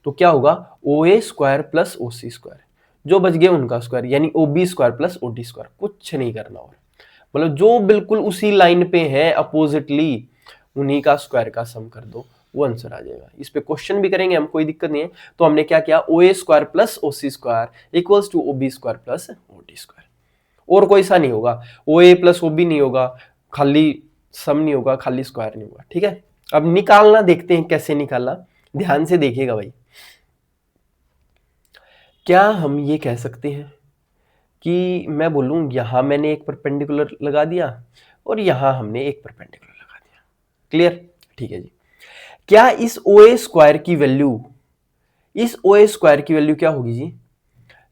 तो क्या होगा O A square plus O C square, जो बच गए उनका स्क्वायर, यानी O B square plus O D square, कुछ नहीं करना। और मतलब जो बिल्कुल उसी लाइन पे है अपोजिटली उन्हीं का स्क्वायर का सम कर दो, वो आंसर आ जाएगा। इस पे क्वेश्चन भी करेंगे हम, कोई दिक्कत नहीं है। तो हमने क्या किया O A square plus O C square equals to O B square plus O D square. और कोई सा नहीं होगा, ओ ए प्लस ओ बी नहीं होगा, खाली सम नहीं होगा, खाली स्क्वायर नहीं होगा। ठीक है, अब निकालना देखते हैं कैसे निकालना, ध्यान से देखिएगा भाई। क्या हम ये कह सकते हैं कि मैं बोलूं यहां मैंने एक परपेंडिकुलर लगा दिया और यहां हमने एक परपेंडिकुलर लगा दिया, क्लियर। ठीक है जी, क्या इस ओ ए स्क्वायर की वैल्यू, इस ओ ए स्क्वायर की वैल्यू क्या होगी जी?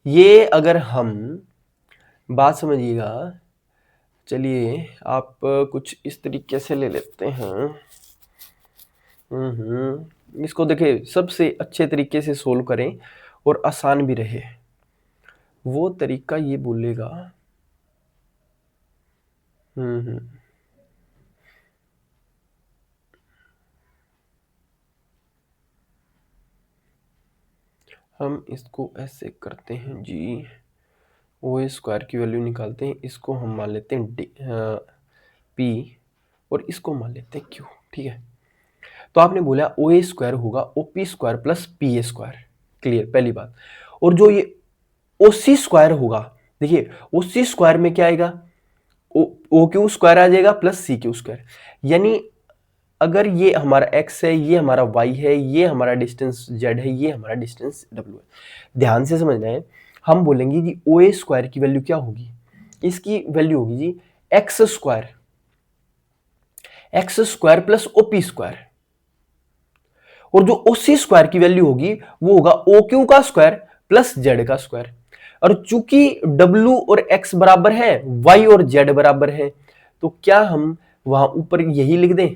ये अगर हम बात समझिएगा, चलिए आप कुछ इस तरीके से ले लेते हैं। इसको देखिए सबसे अच्छे तरीके से सोल्व करें और आसान भी रहे, वो तरीका ये बोलेगा। हम इसको ऐसे करते हैं जी, ओ ए स्क्वायर की वैल्यू निकालते हैं, इसको हम मान लेते हैं पी और इसको मान लेते हैं क्यू, ठीक है। तो आपने बोला ओ ए स्क्वायर होगा O P square plus P A square, clear पहली बात। और जो ये ओ सी स्क्वायर होगा, देखिए ओ सी स्क्वायर में क्या आएगा, ओ क्यू स्क्वायर आ जाएगा प्लस सी क्यू स्क्वायर। यानी अगर ये हमारा x है, ये हमारा y है, ये हमारा डिस्टेंस z है, ये हमारा डिस्टेंस w है। ध्यान से समझना है, हम बोलेंगे कि ओ ए स्क्वायर की वैल्यू क्या होगी, इसकी वैल्यू होगी जी x square plus O P square. और जो ओ सी स्क्वायर की वैल्यू होगी वो होगा ओ क्यू का स्क्वायर प्लस जेड का स्क्वायर। और चूंकि w और x बराबर है, y और z बराबर है, तो क्या हम वहां ऊपर यही लिख दें?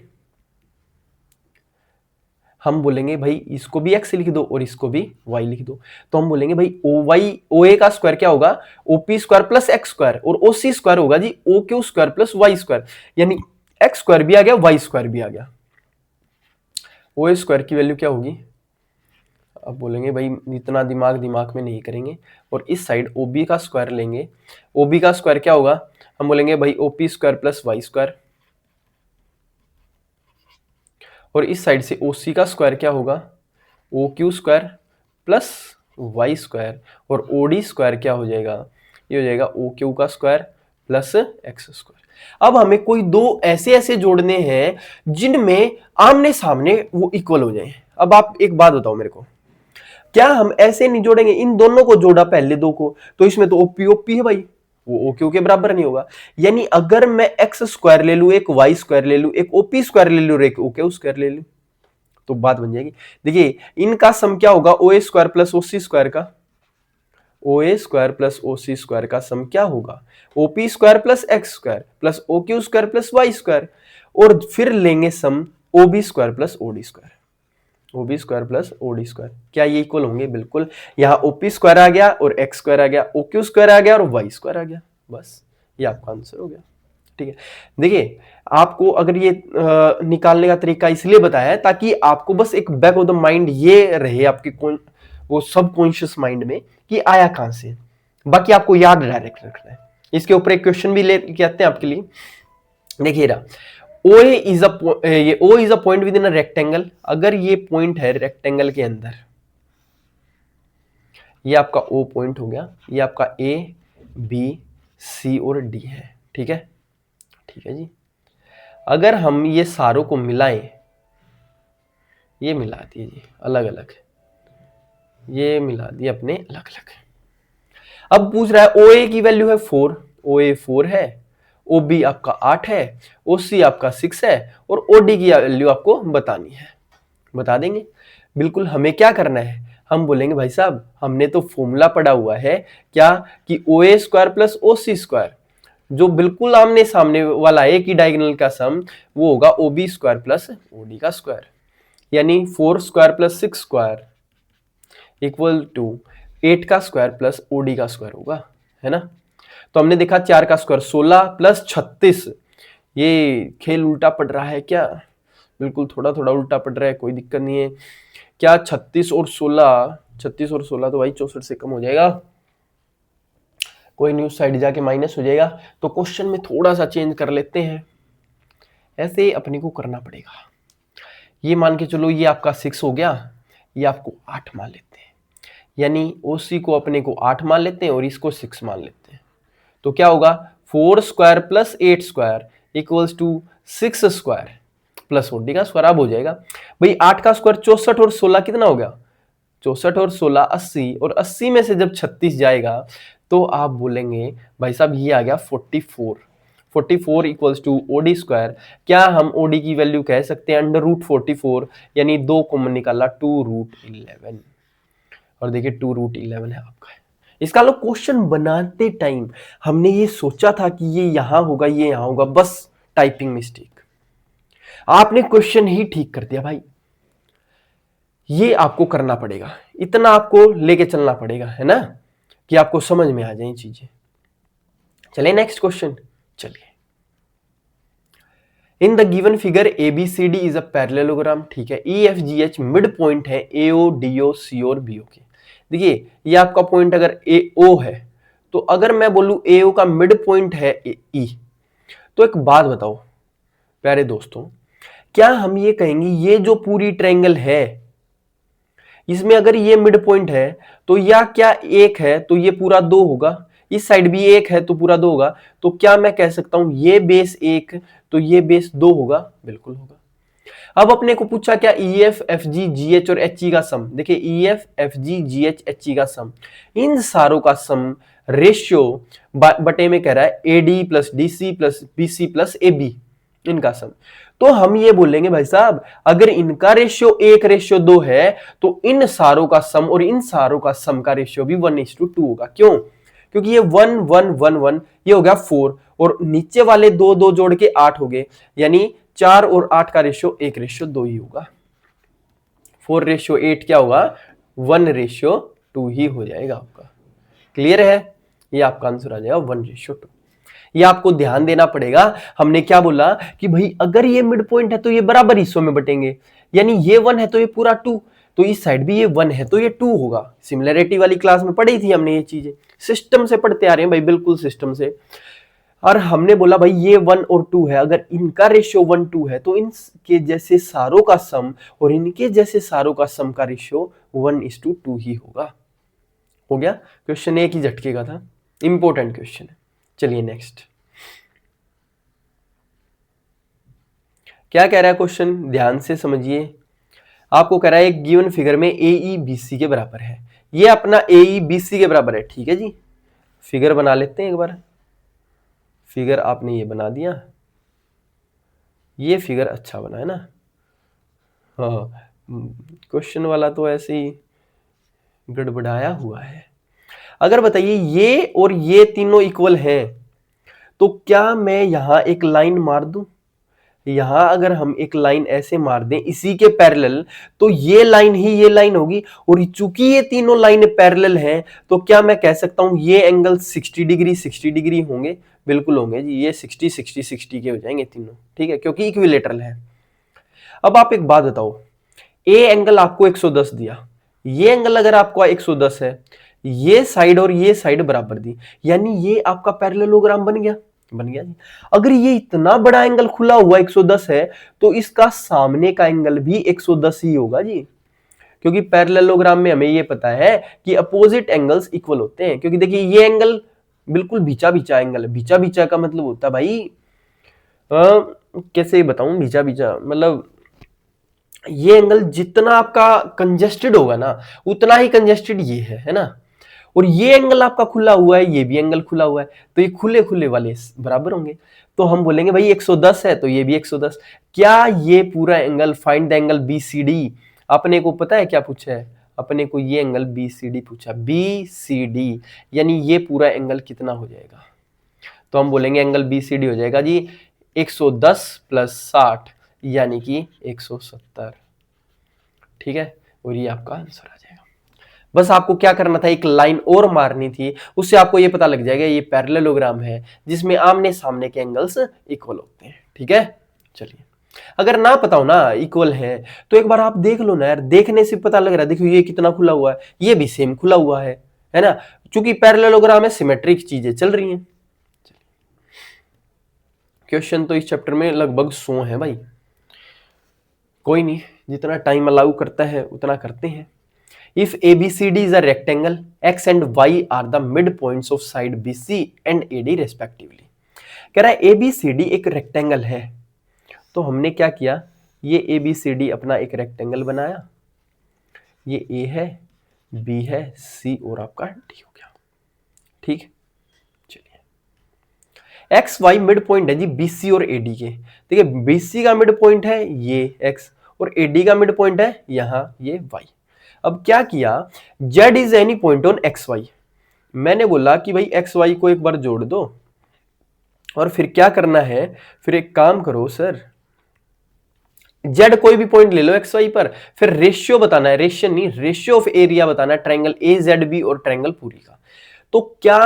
हम बोलेंगे भाई इसको भी x लिख दो और इसको भी y लिख दो। तो हम बोलेंगे भाई ओ ए का स्क्वायर क्या होगा, O P square plus x square, और ओ सी स्क्वायर होगा जी O Q square plus Y square. यानी एक्स स्क्वायर भी आ गया, वाई स्क्वायर भी आ गया। ओ ए स्क्वायर की वैल्यू क्या होगी, अब बोलेंगे भाई इतना दिमाग में नहीं करेंगे, और इस साइड ओ बी का स्क्वायर लेंगे। ओ बी का स्क्वायर क्या होगा, हम बोलेंगे भाई O P square plus Y square, और इस साइड से ओ सी का स्क्वायर क्या होगा, O Q square plus Y square, और ओ डी स्क्वायर क्या हो जाएगा, ये हो जाएगा ओ क्यू का स्क्वायर प्लस एक्स स्क्वायर। अब हमें कोई दो ऐसे ऐसे जोड़ने हैं जिनमें आमने सामने वो इक्वल हो जाए। अब आप एक बात बताओ मेरे को, क्या हम ऐसे नहीं जोड़ेंगे, इन दोनों को जोड़ा पहले दो को, तो इसमें तो ओपी है भाई, वो ओ क्यू के बराबर नहीं होगा। यानी अगर मैं एक्स स्क्वायर ले लू, एक वाई स्क्वायर ले लू, एक ओपी स्क्वायर ले लू, एक ओ क्यू स्क्वायर ले लू, तो बात बन जाएगी। देखिए इनका सम क्या होगा, O A square plus O C square का, O A square plus O C square का सम क्या होगा, O P square plus x square plus O Q square plus Y square, और फिर लेंगे sum O B square plus O D square, O B square plus O D square. क्या ये इक्वल होंगे? बिल्कुल। यहाँ ओ पी स्क्वायर आ गया और एक्स स्क्वायर आ गया, ओ क्यू स्क्वायर आ गया और वाई स्क्वायर आ गया, बस ये आपका आंसर हो गया। ठीक है, देखिए आपको अगर ये निकालने का तरीका इसलिए बताया है ताकि आपको बस एक बैक ऑफ द माइंड ये रहे आपके वो सबकॉन्शियस माइंड में कि आया कहां से, बाकी आपको याद डायरेक्ट रखना है। इसके ऊपर एक क्वेश्चन भी लेके आते हैं आपके लिए, देखिए रहा, O is a point within a rectangle. अगर ये पॉइंट है रेक्टेंगल के अंदर, ये आपका ओ पॉइंट हो गया, ये आपका ए बी सी और डी है, ठीक है, ठीक है जी। अगर हम ये सारों को मिलाएं, ये मिला दिए जी अलग अलग, ये मिला दिए अपने अलग अलग। अब पूछ रहा है ओ ए की वैल्यू है 4, ओ ए 4 है, ओ बी आपका 8 है, ओ सी आपका 6 है, और ओ डी की वैल्यू आपको बतानी है। बता देंगे, बिल्कुल। हमें क्या करना है, हम बोलेंगे भाई साहब हमने तो फॉर्मूला पढ़ा हुआ है क्या, कि ओ A square plus O C square, जो बिल्कुल आमने सामने वाला एक ही डायगोनल का सम, वो होगा O B square plus O D का स्क्वायर। यानी 4 square plus 6 square equal to 8 का स्क्वायर प्लस ओ डी का स्क्वायर होगा, है ना। तो हमने देखा 4 का स्क्वायर 16 प्लस 36, ये खेल उल्टा पड़ रहा है क्या, बिल्कुल थोड़ा थोड़ा उल्टा पड़ रहा है, कोई दिक्कत नहीं है। क्या 36 और 16 तो भाई 64 से कम हो जाएगा, कोई न्यूज साइड जाके माइनस हो जाएगा। तो क्वेश्चन में थोड़ा सा चेंज कर लेते हैं, ऐसे अपने को करना पड़ेगा। ये मान के चलो ये आपका 6 हो गया, ये आपको 8 मान लेते हैं, यानी ओसी को अपने को 8 मान लेते हैं और इसको 6 मान लेते हैं। तो क्या होगा, 4 square plus 8 square equals to 6 square plus OD का स्क्वायर। अब हो जाएगा भाई 8 का स्क्वायर 64 और 16 कितना हो गया, 64 और 16 80, और 80 में से जब 36 जाएगा तो आप बोलेंगे भाई साहब ये आ गया 44। 44 इक्वल्स टू ओडी स्क्वायर। क्या हम ओडी की वैल्यू कह सकते हैं √44, यानी 2 कॉमन निकाला 2√11, और देखिए 2√11 है आपका। इसका लो क्वेश्चन बनाते टाइम हमने ये सोचा था कि ये यहां होगा, ये यहां होगा, बस टाइपिंग मिस्टेक, आपने क्वेश्चन ही ठीक कर दिया भाई। ये आपको करना पड़ेगा, इतना आपको लेके चलना पड़ेगा, है ना, कि आपको समझ में आ जाए चीजें। चलिए नेक्स्ट क्वेश्चन। चलिए, in the given figure ABCD is a parallelogram, ठीक है। EFGH मिड पॉइंट है AO DO CO और BO के। देखिए ये आपका पॉइंट अगर AO है, तो अगर मैं बोलूं AO का मिड पॉइंट है E, तो एक बात बताओ प्यारे दोस्तों, क्या हम ये कहेंगे ये जो पूरी ट्रायंगल है इसमें अगर ये मिड पॉइंट है तो या क्या एक है तो ये पूरा 2 होगा, इस साइड भी एक है तो पूरा 2 होगा, तो क्या मैं कह सकता हूं ये बेस 1 तो ये बेस 2 होगा? बिल्कुल होगा। अब अपने को पूछा क्या EF FG GH और HE का सम। देखिए EF FG GH HE का सम, इन सारों का सम रेशियो बटे में कह रहा है AD plus DC plus BC plus AB, इनका सम। तो हम ये बोलेंगे भाई साहब अगर इनका रेशियो 1:2 है तो इन सारों का सम और इन सारों का सम का रेशियो भी 1:2 होगा। क्यों? क्योंकि ये 1 1 1 1 ये हो गया 4 और नीचे वाले 2 2 जोड़ के 8 हो गए, यानी 4 और 8 का रेशियो 1:2 ही होगा। 4:8 क्या होगा? 1:2 ही हो जाएगा आपका। क्लियर है? ये आपका आंसर आ जाएगा 1:2। ये आपको ध्यान देना पड़ेगा। हमने क्या बोला कि भाई अगर ये मिड पॉइंट है तो ये बराबर हिस्सों में बटेंगे, यानी ये 1 है तो ये पूरा 2, तो इस साइड भी ये 1 है तो ये 2 होगा। सिमिलरिटी वाली क्लास में पढ़ी थी हमने ये चीजें, सिस्टम से पढ़ते आ रहे हैं भाई, बिल्कुल सिस्टम से। और हमने बोला भाई ये 1 और 2 है, अगर इनका रेशियो 1 2 है तो इनके जैसे सारों का सम और इनके जैसे सारों का सम का रेशियो 1:2 ही होगा। हो गया, क्वेश्चन एक ही झटके का था, इंपॉर्टेंट क्वेश्चन है। चलिए नेक्स्ट, क्या कह रहा है क्वेश्चन, ध्यान से समझिए। आपको कह रहा है एक गिवन फिगर में AE BC के बराबर है। ये अपना AE BC के बराबर है, ठीक है जी। फिगर बना लेते हैं एक बार। फिगर आपने ये बना दिया, ये फिगर अच्छा बना है ना। हाँ, क्वेश्चन वाला तो ऐसे ही गड़बड़ाया हुआ है। अगर बताइए ये और ये तीनों इक्वल हैं तो क्या मैं यहां एक लाइन मार दूं? यहां अगर हम एक लाइन ऐसे मार दें इसी के पैरेलल, तो ये लाइन ही ये लाइन होगी, और चूंकि ये तीनों लाइन पैरेलल हैं तो क्या मैं कह सकता हूं ये एंगल 60 डिग्री होंगे? बिल्कुल होंगे जी, ये 60 60 60 के हो जाएंगे तीनों, ठीक है, क्योंकि इक्विलेटरल है। अब आप एक बात बताओ, ए एंगल आपको 110 दिया, ये एंगल अगर आपको 110 है, ये साइड और ये साइड बराबर दी, यानी ये आपका पैरेललोग्राम बन गया। बन गया जी। अगर ये इतना बड़ा एंगल खुला हुआ 110 है तो इसका सामने का एंगल भी 110 ही होगा जी, क्योंकि पैरेललोग्राम में हमें ये पता है कि अपोजिट एंगल्स इक्वल होते हैं। क्योंकि देखिए ये एंगल बिल्कुल बीचा बीचा एंगल है। बीचा बीचा का मतलब होता है भाई कैसे बताऊं, बीचा बीचा मतलब ये एंगल जितना आपका कंजेस्टेड होगा ना उतना ही कंजेस्टेड ये है ना। और ये एंगल आपका खुला हुआ है, ये भी एंगल खुला हुआ है, तो ये खुले खुले वाले बराबर होंगे। तो हम बोलेंगे भाई 110 है तो ये भी 110। क्या ये पूरा angle, find the angle BCD, अपने को पता है क्या पूछा है? अपने को ये एंगल BCD पूछा, BCD यानी ये पूरा एंगल कितना हो जाएगा? तो हम बोलेंगे एंगल BCD हो जाएगा जी 110 + 60 यानी कि 170, ठीक है, और ये आपका आंसर आ जाएगा। बस आपको क्या करना था, एक लाइन और मारनी थी, उससे आपको ये पता लग जाएगा ये पैरेललोग्राम है जिसमें आमने सामने के एंगल्स इक्वल होते हैं, ठीक है। चलिए, अगर ना पता हो ना इक्वल है तो एक बार आप देख लो ना यार, देखने से पता लग रहा है। देखो ये कितना खुला हुआ है, ये भी सेम खुला हुआ है ना, चूंकि पैरेललोग्राम है, सिमेट्रिक चीजें चल रही हैं। क्वेश्चन तो इस चैप्टर में लगभग 100 है भाई, कोई नहीं, जितना टाइम अलाउ करता है उतना करते हैं। If ABCD is a rectangle, X and Y are the midpoints of side BC and AD respectively। कह रहा है ABCD एक रेक्टेंगल है, तो हमने क्या किया, ये ABCD अपना एक रेक्टेंगल बनाया, ये A है, B है, C और आपका D हो गया, ठीक। चलिए, एक्स वाई मिड पॉइंट है जी बीसी और एडी के। देखिए बीसी का मिड पॉइंट है ये एक्स और एडी का मिड पॉइंट है यहां ये वाई। अब क्या किया, Z is any point on X Y. मैंने बोला कि भाई एक्स वाई को एक बार जोड़ दो और फिर क्या करना है, फिर एक काम करो सर, जेड कोई भी पॉइंट ले लो एक्स वाई पर, फिर रेशियो बताना है, रेशियो नहीं रेशियो ऑफ एरिया बताना है ट्रायंगल ए जेड बी और ट्रायंगल पूरी का। तो क्या,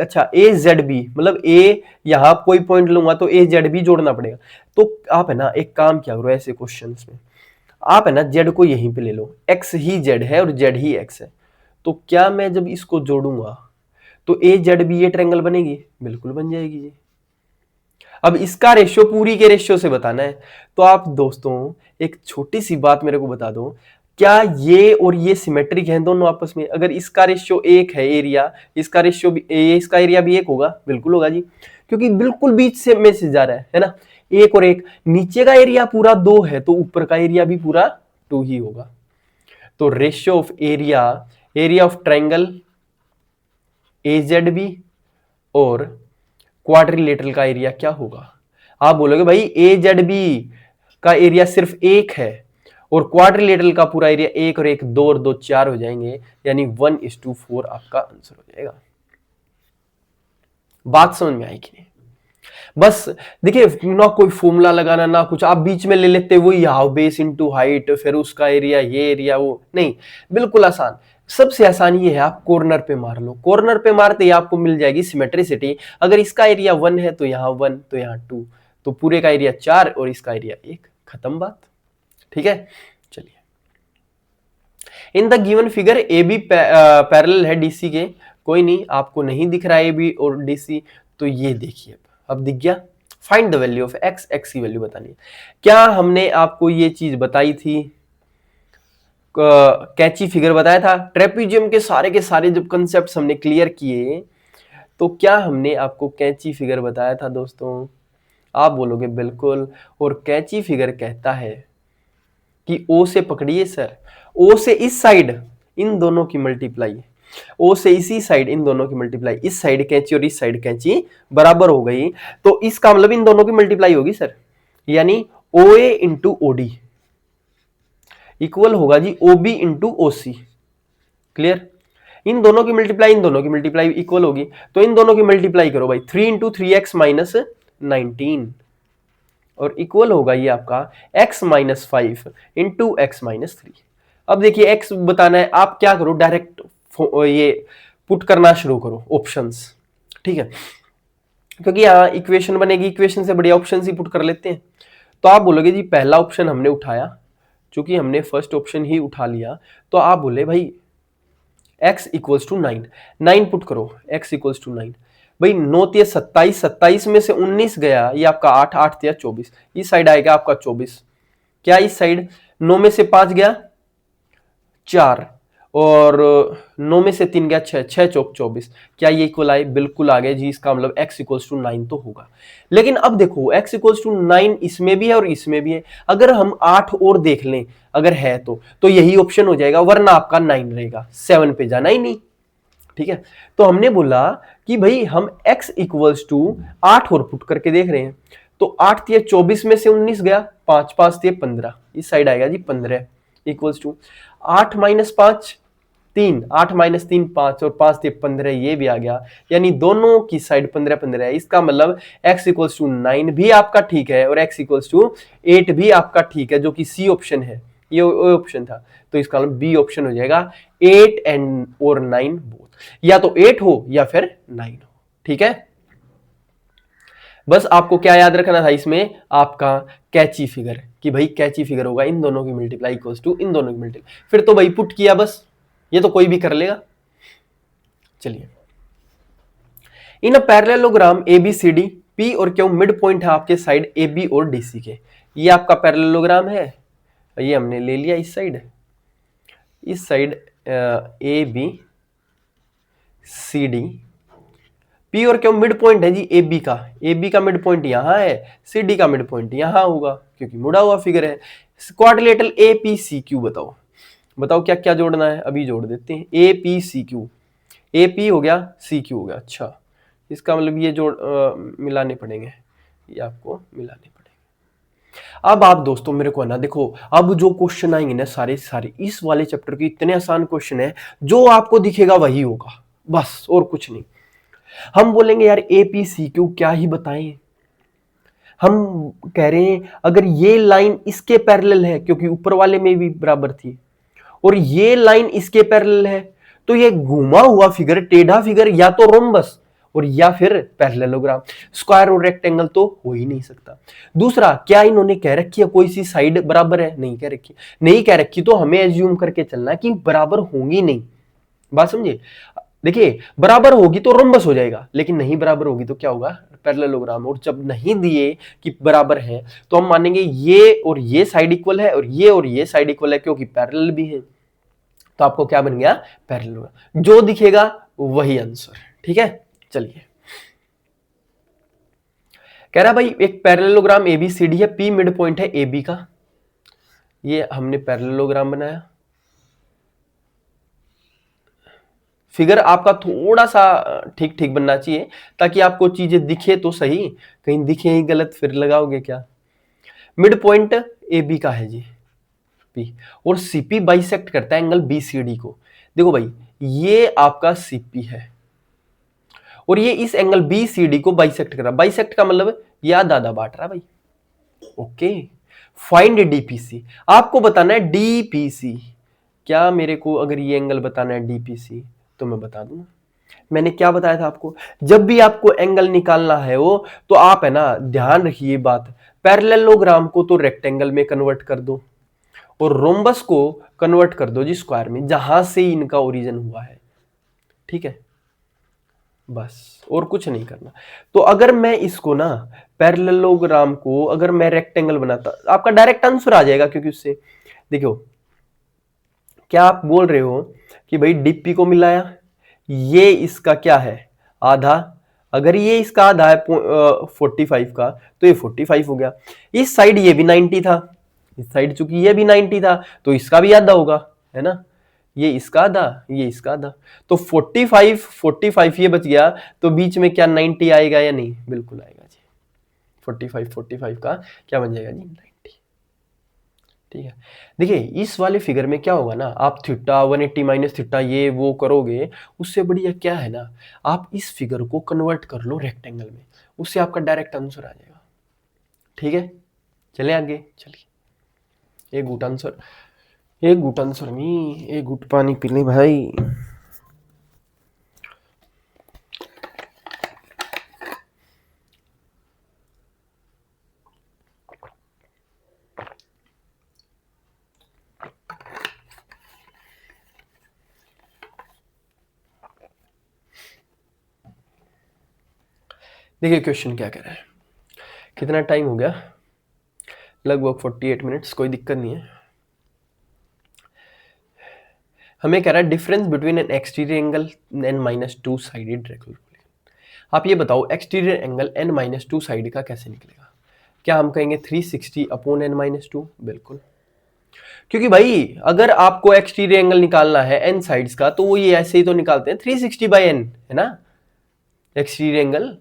अच्छा ए जेड बी मतलब ए, यहां कोई पॉइंट लूंगा तो ए जेड बी जोड़ना पड़ेगा। तो आप है ना एक काम क्या करो ऐसे क्वेश्चंस में, आप है ना जेड को यहीं पे ले लो, एक्स ही जेड है और जेड ही एक्स है। तो क्या मैं जब इसको जोड़ूंगा तो ए जेड बी ये ट्रायंगल बनेगी, बिल्कुल बन जाएगी जी। अब इसका रेशियो पूरी के रेशियो से बताना है। तो आप दोस्तों एक छोटी सी बात मेरे को बता दो, क्या ये और ये सिमेट्रिक हैं दोनों आपस में? अगर इसका रेशियो एक है एरिया, इसका रेशियो भी इसका एरिया भी एक होगा, बिल्कुल होगा जी, क्योंकि बिल्कुल बीच से में से जा रहा है ना, एक और एक। नीचे का एरिया पूरा 2 है तो ऊपर का एरिया भी पूरा 2 ही होगा। तो ratio of area, area of triangle A Z B और क्वाड्रिलेटरल का एरिया क्या होगा? आप बोलोगे भाई ए जेड बी का एरिया सिर्फ एक है और क्वाड्रिलेटरल का पूरा एरिया एक और एक 2 और 2 4 हो जाएंगे, यानी 1:4 आपका आंसर हो जाएगा। बात समझ में आई कि नहीं? बस देखिए ना कोई फॉर्मूला लगाना ना कुछ, आप बीच में ले लेते वही हाउ बेस इनटू हाइट, फिर उसका एरिया ये एरिया वो नहीं, बिल्कुल आसान। सबसे आसान ये है, आप कॉर्नर पे मार लो, कॉर्नर पे मारते ही आपको मिल जाएगी सिमेट्रिसिटी। अगर इसका एरिया 1 है तो यहाँ 1 तो यहाँ 2, तो पूरे का एरिया 4 और इसका एरिया 1, खत्म बात। ठीक है, चलिए। In the given figure A B parallel है डीसी के, कोई नहीं आपको नहीं दिख रहा है ए बी और डीसी, तो ये देखिए अब दिख गया। Find the value of x, x की वैल्यू बतानी है। क्या हमने आपको ये चीज बताई थी, कैची फिगर बताया था? ट्रेपीजियम के सारे जब कंसेप्ट हमने क्लियर किए तो क्या हमने आपको कैची फिगर बताया था दोस्तों? आप बोलोगे बिल्कुल। और कैची फिगर कहता है कि ओ से पकड़िए सर, ओ से इस साइड इन दोनों की मल्टीप्लाई, ओ से इसी साइड इन दोनों की मल्टीप्लाई, इस साइड कैंची और इस साइड कैंची बराबर हो गई, तो इसका मतलब इन दोनों की मल्टीप्लाई होगी सर, यानी ओ ए इंटू ओडी इक्वल होगा जी ओबी इंटू ओसी। क्लियर? इन दोनों की मल्टीप्लाई इन दोनों की मल्टीप्लाई इक्वल होगी, तो इन दोनों की मल्टीप्लाई करो भाई, 3 इंटू 3x माइनस 19 और इक्वल होगा ये आपका x minus 5 into x minus 3। अब देखिए x बताना है, आप क्या करो डायरेक्ट ये पुट करना शुरू करो ऑप्शंस, ठीक है, क्योंकि यहाँ इक्वेशन बनेगी, इक्वेशन से बढ़िया ऑप्शन ही पुट कर लेते हैं। तो आप बोलोगे जी पहला ऑप्शन हमने उठाया, चूंकि हमने फर्स्ट ऑप्शन ही उठा लिया, तो आप बोले भाई x इक्वल्स टू 9, 9 पुट करो, x इक्वल्स टू 9। भाई 9 तिया 27, 27 में से 19 गया, ये आपका 8, 8 तिया 24, इस साइड आएगा आपका 24। क्या इस साइड 9 में से 5 गया 4 और 9 में से 3 गया 6, 6 चौक 24। क्या ये इक्वल आए? बिल्कुल आ गए जी, इसका मतलब x इक्वल्स टू 9 तो होगा। लेकिन अब देखो x इक्वल्स टू 9 इसमें भी है और इसमें भी है, अगर हम 8 और देख लें अगर है तो यही ऑप्शन हो जाएगा, वरना आपका 9 रहेगा, 7 पे जाना ही नहीं। ठीक है, तो हमने बोला कि भाई हम x इक्वल्स टू 8 और पुट करके देख रहे हैं, तो 8 तिया 24 में से 19 गया, 5 5 तिया 15, इस साइड आएगा जी 15 इक्वल्स टू 8 माइनस 5 3, 8 माइनस 3 5 और 5 तिया 15, ये भी आ गया, यानी दोनों की साइड 15 15 है। इसका मतलब x इक्वल्स टू 9 भी आपका ठीक है और x इक्वल्स टू 8 भी आपका ठीक है, जो कि सी ऑप्शन है, ये ऑप्शन था, तो इसका मतलब बी ऑप्शन हो जाएगा 8 एंड और 9 बोथ, या तो 8 हो या फिर 9 हो। ठीक है, बस आपको क्या याद रखना था इसमें, आपका कैची फिगर, कि भाई कैची फिगर होगा इन दोनों की मल्टीप्लाई इक्वल्स टू इन दोनों की मल्टीप्लाई, फिर तो भाई पुट किया बस, ये तो कोई भी कर लेगा। चलिए, इन अ पैरेललोग्राम ABCD P और Q मिड पॉइंट है आपके साइड AB और DC के, ये आपका पैरेललोग्राम है, ये हमने ले लिया इस साइड, इस साइड ABCD, P और Q मिड पॉइंट है जी AB का, AB का मिड पॉइंट यहां है, CD का मिड पॉइंट यहां होगा क्योंकि मुड़ा हुआ फिगर है। क्वाड्रिलेटरल APCQ बताओ, बताओ क्या क्या जोड़ना है, अभी जोड़ देते हैं। APCQ, AP हो गया CQ हो गया, अच्छा इसका मतलब ये जोड़ मिलाने पड़ेंगे, ये आपको मिलाने पड़ेंगे। अब आप दोस्तों मेरे को है ना देखो, अब जो क्वेश्चन आएंगे ना सारे सारे इस वाले चैप्टर के इतने आसान क्वेश्चन है, जो आपको दिखेगा वही होगा, बस और कुछ नहीं। हम बोलेंगे यार APCQ क्या ही बताएं, हम कह रहे हैं अगर ये लाइन इसके पैरेलल है, क्योंकि ऊपर वाले में भी बराबर थी, और ये लाइन इसके पैरेलल है, तो ये घुमा हुआ फिगर, टेढ़ा फिगर या तो रोम्बस और या फिर पैरेललोग्राम, स्क्वायर और रेक्टेंगल तो हो ही नहीं सकता। दूसरा, क्या इन्होंने कह रखी है कोई सी साइड बराबर है? नहीं कह रखी, नहीं कह रखी तो हमें एज्यूम करके चलना कि बराबर होंगी नहीं। बात समझे? देखिए बराबर होगी तो रोम्बस हो जाएगा, लेकिन नहीं बराबर होगी तो क्या होगा? पैरेललोग्राम। और जब नहीं दिए कि बराबर है तो हम मानेंगे ये और ये साइड इक्वल है और ये साइड इक्वल है, क्योंकि पैरेलल भी है। तो आपको क्या बन गया? पैरेललोग्राम। जो दिखेगा वही आंसर। ठीक है, चलिए। कह रहा भाई एक पैरेललोग्राम ABCD है, P मिड पॉइंट है AB का। ये हमने पैरेललोग्राम बनाया। फिगर आपका थोड़ा सा ठीक ठीक बनना चाहिए ताकि आपको चीजें दिखे तो सही, कहीं दिखे ही गलत फिर लगाओगे क्या। मिड पॉइंट AB का है जी P, और CP बाइसेक्ट करता है एंगल BCD को। देखो भाई ये आपका CP है और ये इस एंगल BCD को बाइसेक्ट कर रहा। बाइसेक्ट का मतलब ये आधा आधा बांट रहा भाई। Okay, find DPC। आपको बताना है DPC। क्या मेरे को अगर ये एंगल बताना है DPC तो मैं बता दूंगा। मैंने क्या बताया था आपको, जब भी आपको एंगल निकालना है वो, तो आप है ना ध्यान रखिए बात, पैरेललोग्राम को तो रेक्टेंगल में कन्वर्ट कर दो और रोम्बस को कन्वर्ट कर दो जी स्क्वायर में, जहां से इनका ओरिजिन हुआ है। ठीक है, बस और कुछ नहीं करना। तो अगर मैं इसको ना पैरेललोग्राम को अगर मैं रेक्टेंगल बनाता, आपका डायरेक्ट आंसर आ जाएगा, क्योंकि उससे देखो क्या आप बोल रहे हो कि भाई DP को मिलाया, ये इसका क्या है? आधा। अगर ये इसका आधा है 45 का, तो ये 45 हो गया। इस साइड ये भी 90 था, इस साइड चूंकि ये भी 90 था तो इसका भी आधा होगा, है ना। ये इसका आधा, ये इसका आधा, तो 45 ये बच गया। तो बीच में क्या 90 आएगा या नहीं? बिल्कुल आएगा जी। 45 का क्या बन जाएगा जी? 90। ठीक है, देखिए इस वाले फिगर में क्या होगा ना, आप थीटा 180 माइनस थीटा ये वो करोगे, उससे बढ़िया क्या है ना, आप इस फिगर को कन्वर्ट कर लो रेक्टेंगल में, उससे आपका डायरेक्ट आंसर आ जाएगा। ठीक है, चले आगे। चलिए, एक गुट आंसर, एक गुट आंसर नहीं, एक गुट पानी पी ले भाई। देखिए क्वेश्चन क्या कह रहा है, कितना टाइम हो गया? लगभग 48 मिनट्स, कोई दिक्कत नहीं है। हमें कह रहा है difference between N exterior angle n -2 sided rectangle. आप ये बताओ एक्सटीरियर एंगल n -2 साइड का कैसे निकलेगा? क्या हम कहेंगे 360 अपॉन n-2? बिल्कुल, क्योंकि भाई अगर आपको एक्सटीरियर एंगल निकालना है n साइड्स का, तो वो ये ऐसे ही तो निकालते हैं 360/n, है ना एक्सटीरियर एंगल।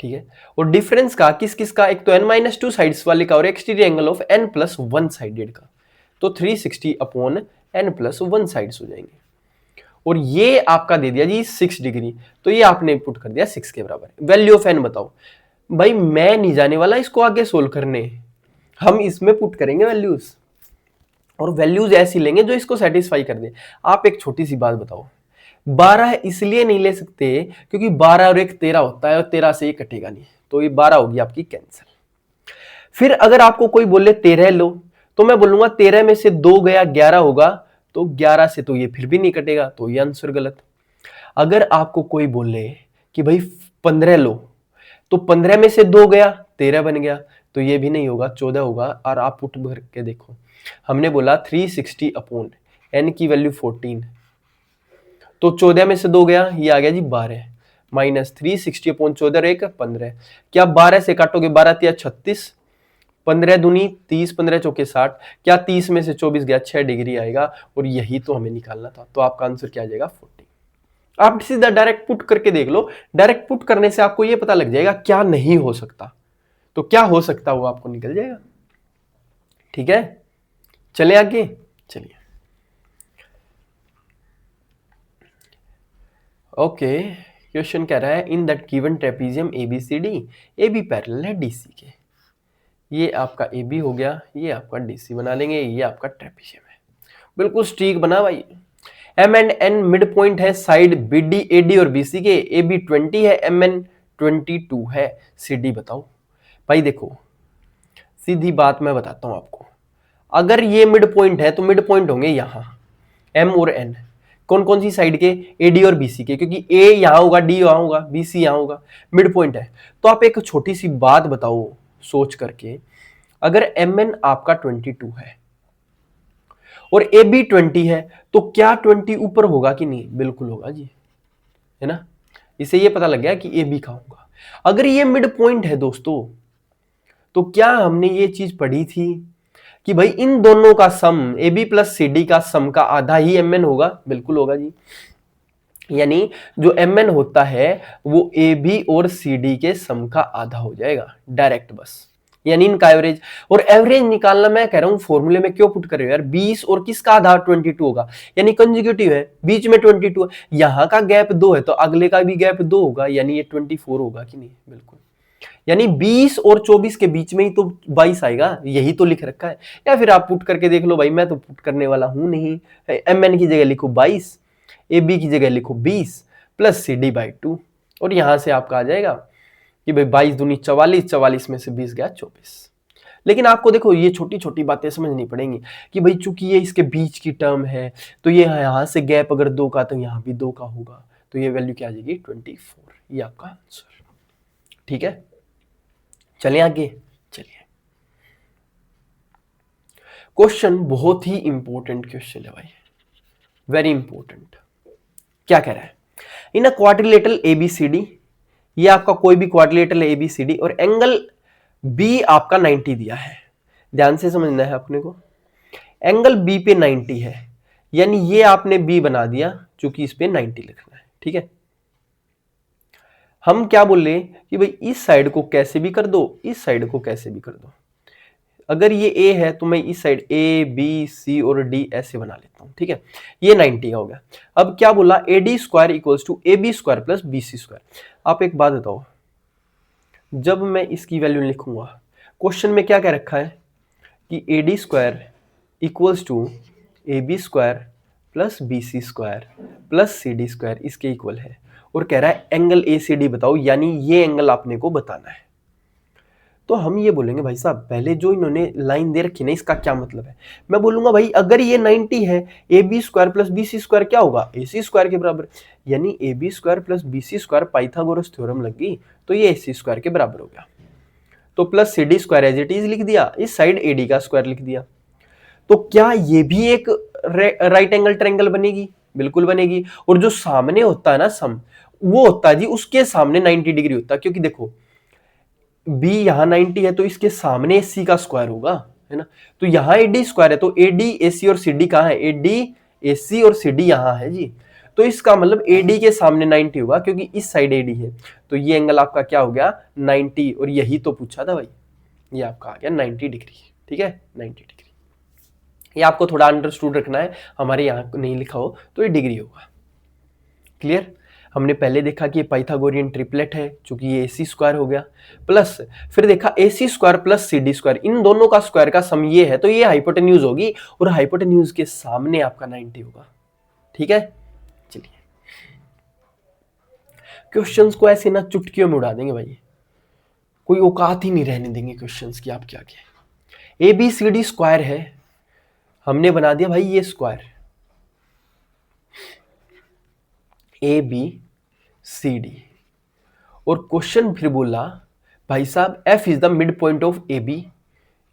ठीक है, और डिफरेंस का किस किस का? एक तो n-2 साइड्स वाले का और exterior angle of n+1 sided का, तो 360 अपॉन n+1 साइड्स हो जाएंगे। और ये आपका दे दिया जी 6 डिग्री, तो ये आपने पुट कर दिया 6 के बराबर। वैल्यू ऑफ n बताओ। भाई मैं नहीं जाने वाला इसको आगे सोल्व करने, हम इसमें पुट करेंगे वैल्यूज, और वैल्यूज ऐसी लेंगे जो इसको सेटिस्फाई कर दे। आप एक छोटी सी बात बताओ, 12 इसलिए नहीं ले सकते क्योंकि 12 और 1 13 होता है, और 13 से ये कटेगा नहीं, तो ये 12 होगी आपकी कैंसिल। फिर अगर आपको कोई बोले 13 लो, तो मैं बोलूंगा 13 में से 2 गया 11 होगा, तो 11 से तो ये फिर भी नहीं कटेगा, तो ये आंसर गलत। अगर आपको कोई बोले कि भाई 15 लो, तो 15 में से 2 गया 13 बन गया, तो ये भी नहीं होगा, 14 होगा। और आप पुट भर के देखो, हमने बोला 360 अपॉन n की वैल्यू 14, तो 14 में से 2 गया, ये आ गया जी 12, माइनस 360 अपॉन 14 एक 15। क्या 12 से काटोगे? 12 तिया 36, 15 दूनी 30, 15 चौके 60, क्या 30 में से 24 गया? 6 डिग्री आएगा, और यही तो हमें निकालना था। तो आपका आंसर क्या आ जाएगा? 14। आप सीधा डायरेक्ट पुट करके देख लो, डायरेक्ट पुट करने से आपको ये पता लग जाएगा क्या नहीं हो सकता, तो क्या हो सकता वो आपको निकल जाएगा। ठीक है, चले आगे। चलिए ओके, क्वेश्चन कह रहा है in that given trapezium ABCD, AB parallel है DC के। ये आपका AB हो गया, ये आपका DC बना लेंगे, ये आपका ट्रेपीजियम है, बिल्कुल स्ट्रीक बना भाई। M and N mid point है साइड BD AD और BC के, AB 20 है, MN 22 है, CD बताओ। भाई देखो सीधी बात मैं बताता हूं आपको, अगर ये मिड पॉइंट है तो मिड पॉइंट होंगे यहां M और N, कौन कौन सी साइड के, AD और BC के, क्योंकि A यहां होगा, D यहां होगा, BC यहां होगा, मिड पॉइंट है। तो आप एक छोटी सी बात बताओ सोच करके, अगर MN आपका 22 है और AB 20 है तो क्या 20 ऊपर होगा कि नहीं? बिल्कुल होगा जी, है ना। इससे ये पता लग गया कि AB कहां होगा। अगर ये मिड पॉइंट है दोस्तों, तो क्या हमने ये चीज पढ़ी थी कि भाई इन दोनों का सम AB प्लस CD का सम का आधा ही MN होगा? बिल्कुल होगा जी। यानी जो MN होता है वो AB और CD के सम का आधा हो जाएगा डायरेक्ट, बस यानी इनका एवरेज। और एवरेज निकालना मैं कह रहा हूं फॉर्मूले में क्यों पुट कर रहे हो यार, 20 और किसका आधा 22 होगा, यानी कंसेक्यूटिव है, बीच में 22 है, यहां का गैप 2 है तो अगले का भी गैप 2 होगा, यानी ये 24 होगा कि नहीं? बिल्कुल, यानी 20 और 24 के बीच में ही तो 22 आएगा, यही तो लिख रखा है। या फिर आप पुट करके देख लो भाई, मैं तो पुट करने वाला हूं नहीं, MN की जगह लिखो 22, AB की जगह लिखो 20 प्लस CD/2, और यहां से आपका आ जाएगा कि भाई 22 दूनी 44, 44 में से 20 गया 24। लेकिन आपको देखो ये छोटी छोटी बातें समझनी पड़ेंगी कि भाई चूंकि ये इसके बीच की टर्म है तो ये यहां से गैप अगर 2 का तो यहां भी 2 का होगा, तो ये वैल्यू क्या आ जाएगी 24, ये आपका आंसर। ठीक है, चलिए आगे। चलिए क्वेश्चन बहुत ही इंपॉर्टेंट क्वेश्चन है भाई, वेरी इंपॉर्टेंट। क्या कह रहा है, इन अ क्वाड्रिलेटरल ABCD, ये आपका कोई भी क्वाड्रिलेटरल ABCD और एंगल B आपका 90 दिया है, ध्यान से समझना है अपने को। एंगल B पे 90 है, यानी ये आपने B बना दिया चूंकि इस पे 90 लिखना है। ठीक है, हम क्या बोल रहे हैं कि भाई इस साइड को कैसे भी कर दो, इस साइड को कैसे भी कर दो। अगर ये A है तो मैं इस साइड A B C और D ऐसे बना लेता हूं। ठीक है, ये 90 का हो गया। अब क्या बोला, AD square equals to AB square plus BC square. आप एक बात बताओ, जब मैं इसकी वैल्यू लिखूंगा, क्वेश्चन में क्या कह रखा है कि AD square equals to AB square plus BC square plus CD square इसके इक्वल है, और कह रहा है एंगल ACD बताओ, यानी ये एंगल आपने को बताना है। तो हम ये बोलेंगे भाई साहब पहले जो इन्होंने लाइन दे रखी ना इसका क्या मतलब है, मैं बोलूंगा भाई अगर ये 90 है, AB square plus BC square क्या होगा, AC स्क्वायर के बराबर, यानी AB square plus BC square Pythagoras theorem लग गई तो ये AC स्क्वायर के बराबर हो गया। तो plus CD square as it is लिख दिया, इस साइड AD का स्क्वायर लिख दिया। तो क्या ये भी एक राइट एंगल ट्रायंगल बनेगी? बिल्कुल बनेगी। और जो सामने होता है ना सम, वो होता है जी उसके सामने 90 डिग्री होता है, क्योंकि देखो B यहां 90 है तो इसके सामने AC का स्क्वायर होगा, है ना। तो यहां AD स्क्वायर है तो AD AC और CD कहां है, AD AC और CD यहां है जी। तो इसका मतलब AD के सामने 90 होगा क्योंकि इस साइड AD है, तो ये एंगल आपका क्या हो गया 90, और यही तो पूछा था भाई, ये आपका आ गया 90 डिग्री। ठीक है, 90 डिग्री, ये आपको थोड़ा अंडरस्टूड रखना है, हमारे यहाँ नहीं लिखा हो तो ये डिग्री होगा। क्लियर, हमने पहले देखा कि ये पाइथागोरियन ट्रिपलेट है चूंकि ये AC स्क्वायर हो गया, प्लस फिर देखा AC square plus CD square, इन दोनों का स्क्वायर का सम ये है तो ये हाइपोटेन्यूज होगी, और हाइपोटेन्यूज के सामने आपका 90 होगा। ठीक है, चलिए क्वेश्चंस को ऐसे ना चुटकियों में उड़ा देंगे भाई, कोई औकात ही नहीं रहने देंगे क्वेश्चंस की आपके आगे। ABCD स्क्वायर है, हमने बना दिया भाई ये स्क्वायर ABCD, और क्वेश्चन फिर बोला भाई साहब F is the mid point of AB,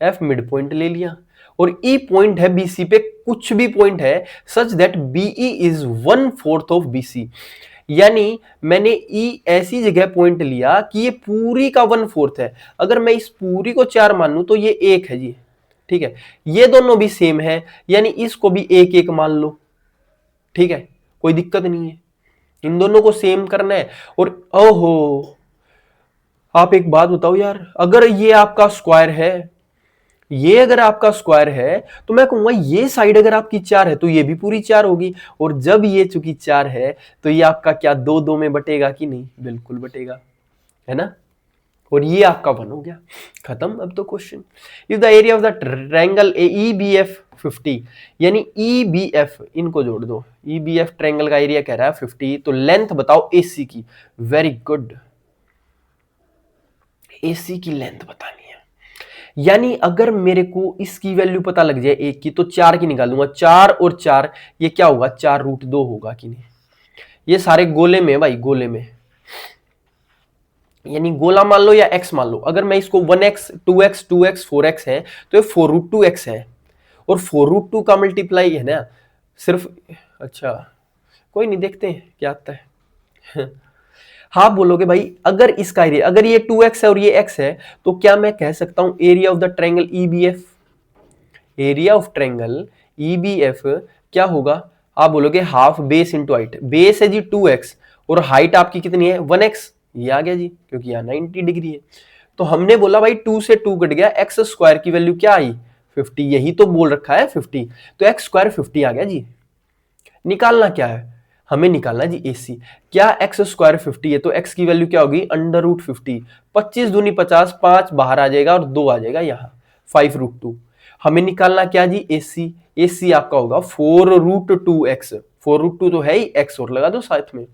F mid point ले लिया, और E पॉइंट है BC पे, कुछ भी पॉइंट है such that BE is 1/4 of BC, यानी मैंने E ऐसी जगह पॉइंट लिया कि ये पूरी का 1/4 है। अगर मैं इस पूरी को 4 मानूं तो ये 1 है जी। ठीक है, ये दोनों भी सेम है, यानी इसको भी 1 1 मान लो। ठीक है, कोई दिक्कत नहीं है। इन दोनों को सेम करना है। और ओहो, आप एक बात बताओ यार, अगर ये आपका स्क्वायर है, ये अगर आपका स्क्वायर है, तो मैं कहूंगा ये साइड अगर आपकी 4 है तो ये भी पूरी 4 होगी। और जब ये चूंकि 4 है तो ये आपका क्या 2 में बटेगा कि नहीं? बिल्कुल बटेगा, है ना। और ये आपका 1 हो गया, खत्म। अब तो question, if the area of the triangle EBF 50, यानी EBF, इनको जोड़ दो, EBF ट्रायंगल का एरिया कह रहा है 50, तो लेंथ बताओ AC की। वेरी गुड, AC की लेंथ बतानी है। यानी अगर मेरे को इसकी वैल्यू पता लग जाए एक की, तो 4 की निकालूंगा। 4 और 4 ये क्या होगा? 4√2 होगा कि नहीं? ये सारे गोले में भाई, गोले में, यानी गोला मान लो या x मान लो। अगर मैं इसको 1x 2x 2x 4x है तो ये 4√2x है। और 4√2 का मल्टीप्लाई है ना सिर्फ, अच्छा कोई नहीं, देखते हैं क्या आता है। हाँ बोलोगे भाई, अगर इसका एरिया, अगर ये 2x है और ये x है, तो क्या मैं कह सकता हूं area of the triangle EBF? Area of triangle EBF क्या होगा? आप बोलोगे half base into height. Base है जी 2x और हाइट आपकी कितनी है? 1x। ये आ गया जी, क्योंकि यहाँ 90 डिग्री है। तो हमने बोला भाई 2 से 2 कट गया, एक्स स्क्वायर की वैल्यू क्या आई? 50। यही तो बोल रखा है 50, तो एक्स स्क्वायर 50 आ गया जी। निकालना क्या है? हमें निकालना जी AC। क्या एक्स स्क्वायर 50 है तो एक्स की वैल्यू क्या होगी? √50। 25 दूनी 50, 5 बाहर आ जाएगा और 2 आ जाएगा यहाँ, 5√2। हमें निकालना क्या जी? AC। AC आपका होगा 4√2x। 4√2 तो है ही, x और लगा दो साथ में,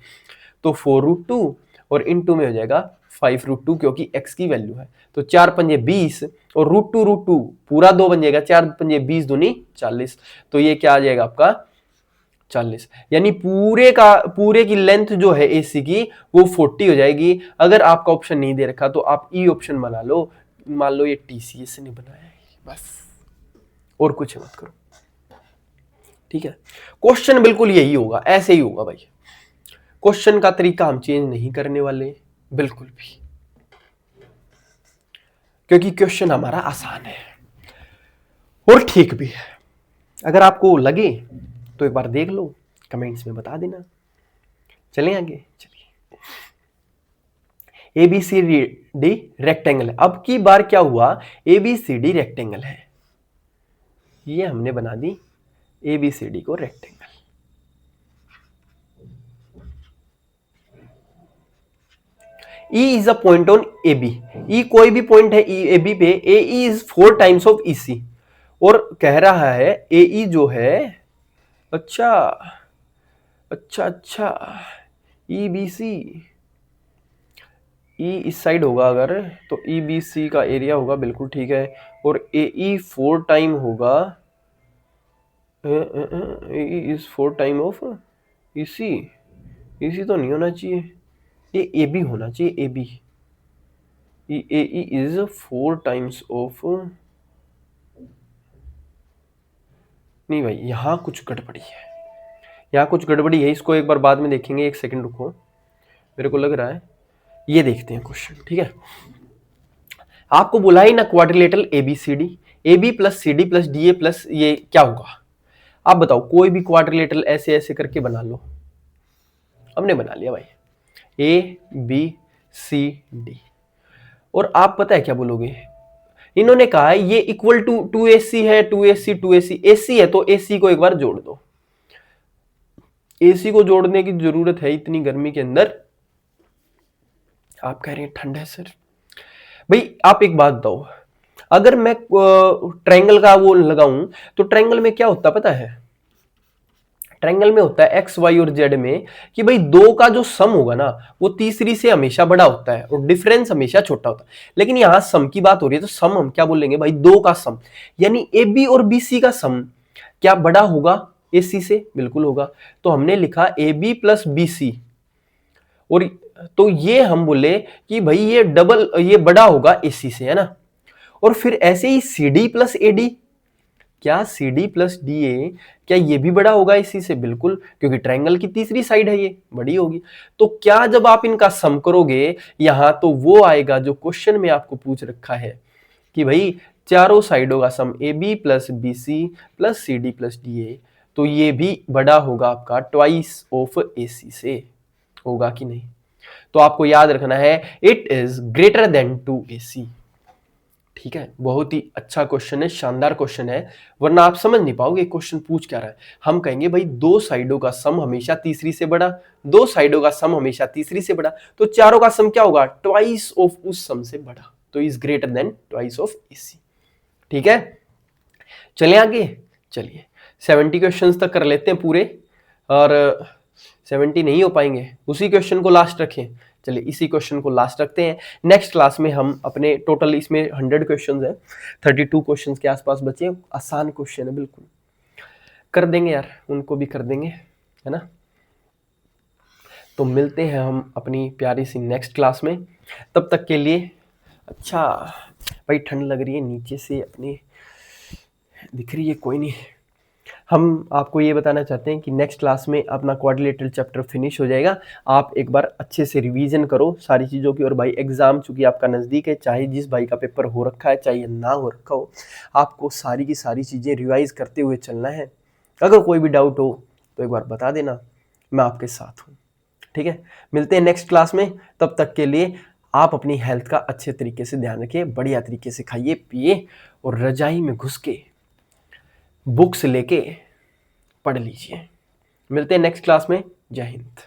तो 4√2 और इनटू में हो जाएगा 5√2, क्योंकि x की वैल्यू है। तो 4 पंजे 20 और √2 पूरा 2 बन जाएगा। 4 पंजे 20 दूनी 40, तो ये क्या आ जाएगा आपका? 40। यानी पूरे की लेंथ जो है AC की वो 40 हो जाएगी। अगर आपका ऑप्शन नहीं दे रखा तो आप E ऑप्शन बना लो। मान लो ये TCS ने बनाया है, बस और कुछ मत करो, ठीक है। क्वेश्चन बिल्कुल यही होगा, ऐसे ही होगा भाई। क्वेश्चन का तरीका हम चेंज नहीं करने वाले बिल्कुल भी, क्योंकि क्वेश्चन हमारा आसान है और ठीक भी है। अगर आपको लगे तो एक बार देख लो, कमेंट्स में बता देना। चलें आगे, चलिए। ABCD रेक्टेंगल है। अब की बार क्या हुआ? ABCD रेक्टेंगल है, ये हमने बना दी ABCD को rectangle. E is a point on AB। E कोई भी पॉइंट है AB पे, AE is 4 times of EC। और कह रहा है AE जो है, अच्छा अच्छा अच्छा, EBC, E इस साइड होगा अगर, तो EBC का एरिया होगा, बिल्कुल ठीक है। और AE 4 टाइम होगा, AE is 4 time of EC। EC तो नहीं होना चाहिए, ये AB होना चाहिए, AB। AE is 4 times of, नहीं भाई यहाँ कुछ गड़बड़ी है, यहाँ कुछ गड़बड़ी है। इसको एक बार बाद में देखेंगे, एक सेकंड रुको, मेरे को लग रहा है। ये देखते हैं क्वेश्चन, ठीक है। आपको बोला ही ना quadrilateral ABCD, AB plus CD plus DA plus ये क्या होगा? आप बताओ, कोई भी क्वाड्रिलेटरल ऐसे ऐसे करके बना लो। हमने बना लिया भाई, ABCD। और आप पता है क्या बोलोगे? इन्होंने कहा है ये इक्वल टू 2AC है, 2AC 2AC, AC है तो AC को एक बार जोड़ दो। AC को जोड़ने की जरूरत है इतनी गर्मी के अंदर? आप कह रहे हैं ठंड है सर। भाई आप एक बात बताओ, अगर मैं ट्रायंगल का वो लगाऊं तो ट्रायंगल में क्या होता पता है? ट्रायंगल में होता है X Y और Z में कि भाई दो का जो सम होगा ना वो तीसरी से हमेशा बड़ा होता है और डिफरेंस हमेशा छोटा होता है। लेकिन यहां सम की बात हो रही है तो सम हम क्या बोलेंगे भाई? दो का सम, यानी AB और BC का सम क्या बड़ा होगा AC से? बिल्कुल होगा। तो हमने लिखा AB प्लस BC, और तो ये हम बोले कि भाई ये डबल, ये बड़ा होगा AC से, है ना। और फिर ऐसे ही CD प्लस AD, क्या CD प्लस DA क्या ये भी बड़ा होगा इसी से? बिल्कुल, क्योंकि ट्रायंगल की तीसरी साइड है, ये बड़ी होगी। तो क्या जब आप इनका सम करोगे यहां, तो वो आएगा जो क्वेश्चन में आपको पूछ रखा है कि भाई चारों साइडों का सम AB plus BC plus CD plus DA, तो ये भी बड़ा होगा आपका ट्वाइस ऑफ AC से। होगा कि नहीं। तो आपको याद रखना है it is greater than 2AC। ठीक है, बहुत ही अच्छा क्वेश्चन है, शानदार क्वेश्चन है, वरना आप समझ नहीं पाओगे क्वेश्चन पूछ क्या रहा है। हम कहेंगे भाई दो साइडों का सम हमेशा तीसरी से बड़ा, दो साइडों का सम हमेशा तीसरी से बड़ा, तो चारों का सम क्या होगा, ट्वाइस ऑफ उस सम से बड़ा, तो is greater than twice of AC। ठीक है, चले आगे। चलिए 70 क्वेश्चंस तक कर लेते हैं पूरे, और 70 नहीं हो पाएंगे, उसी क्वेश्चन को लास्ट रखें। चलिए इसी क्वेश्चन को लास्ट रखते हैं। नेक्स्ट क्लास में हम अपने टोटल इसमें 100 क्वेश्चन है, 32 क्वेश्चन के आसपास बचे, आसान क्वेश्चन है, बिल्कुल कर देंगे यार, उनको भी कर देंगे, है ना। तो मिलते हैं हम अपनी प्यारी सी नेक्स्ट क्लास में, तब तक के लिए। अच्छा भाई ठंड लग रही है, नीचे से अपनी दिख रही है, कोई नहीं। हम आपको ये बताना चाहते हैं कि नेक्स्ट क्लास में अपना क्वाड्रिलेटरल चैप्टर फिनिश हो जाएगा। आप एक बार अच्छे से रिवीजन करो सारी चीज़ों की, और भाई एग्जाम चूंकि आपका नज़दीक है, चाहे जिस भाई का पेपर हो रखा है चाहे ना हो रखा हो, आपको सारी की सारी चीज़ें रिवाइज करते हुए चलना है। अगर कोई भी डाउट हो तो एक बार बता देना, मैं आपके साथ हूँ। ठीक है, मिलते हैं नेक्स्ट क्लास में, तब तक के लिए आप अपनी हेल्थ का अच्छे तरीके से ध्यान रखिए, बढ़िया तरीके से खाइए पिए, और रजाई में घुस के बुक्स लेके पढ़ लीजिए। मिलते हैं नेक्स्ट क्लास में। जय हिंद।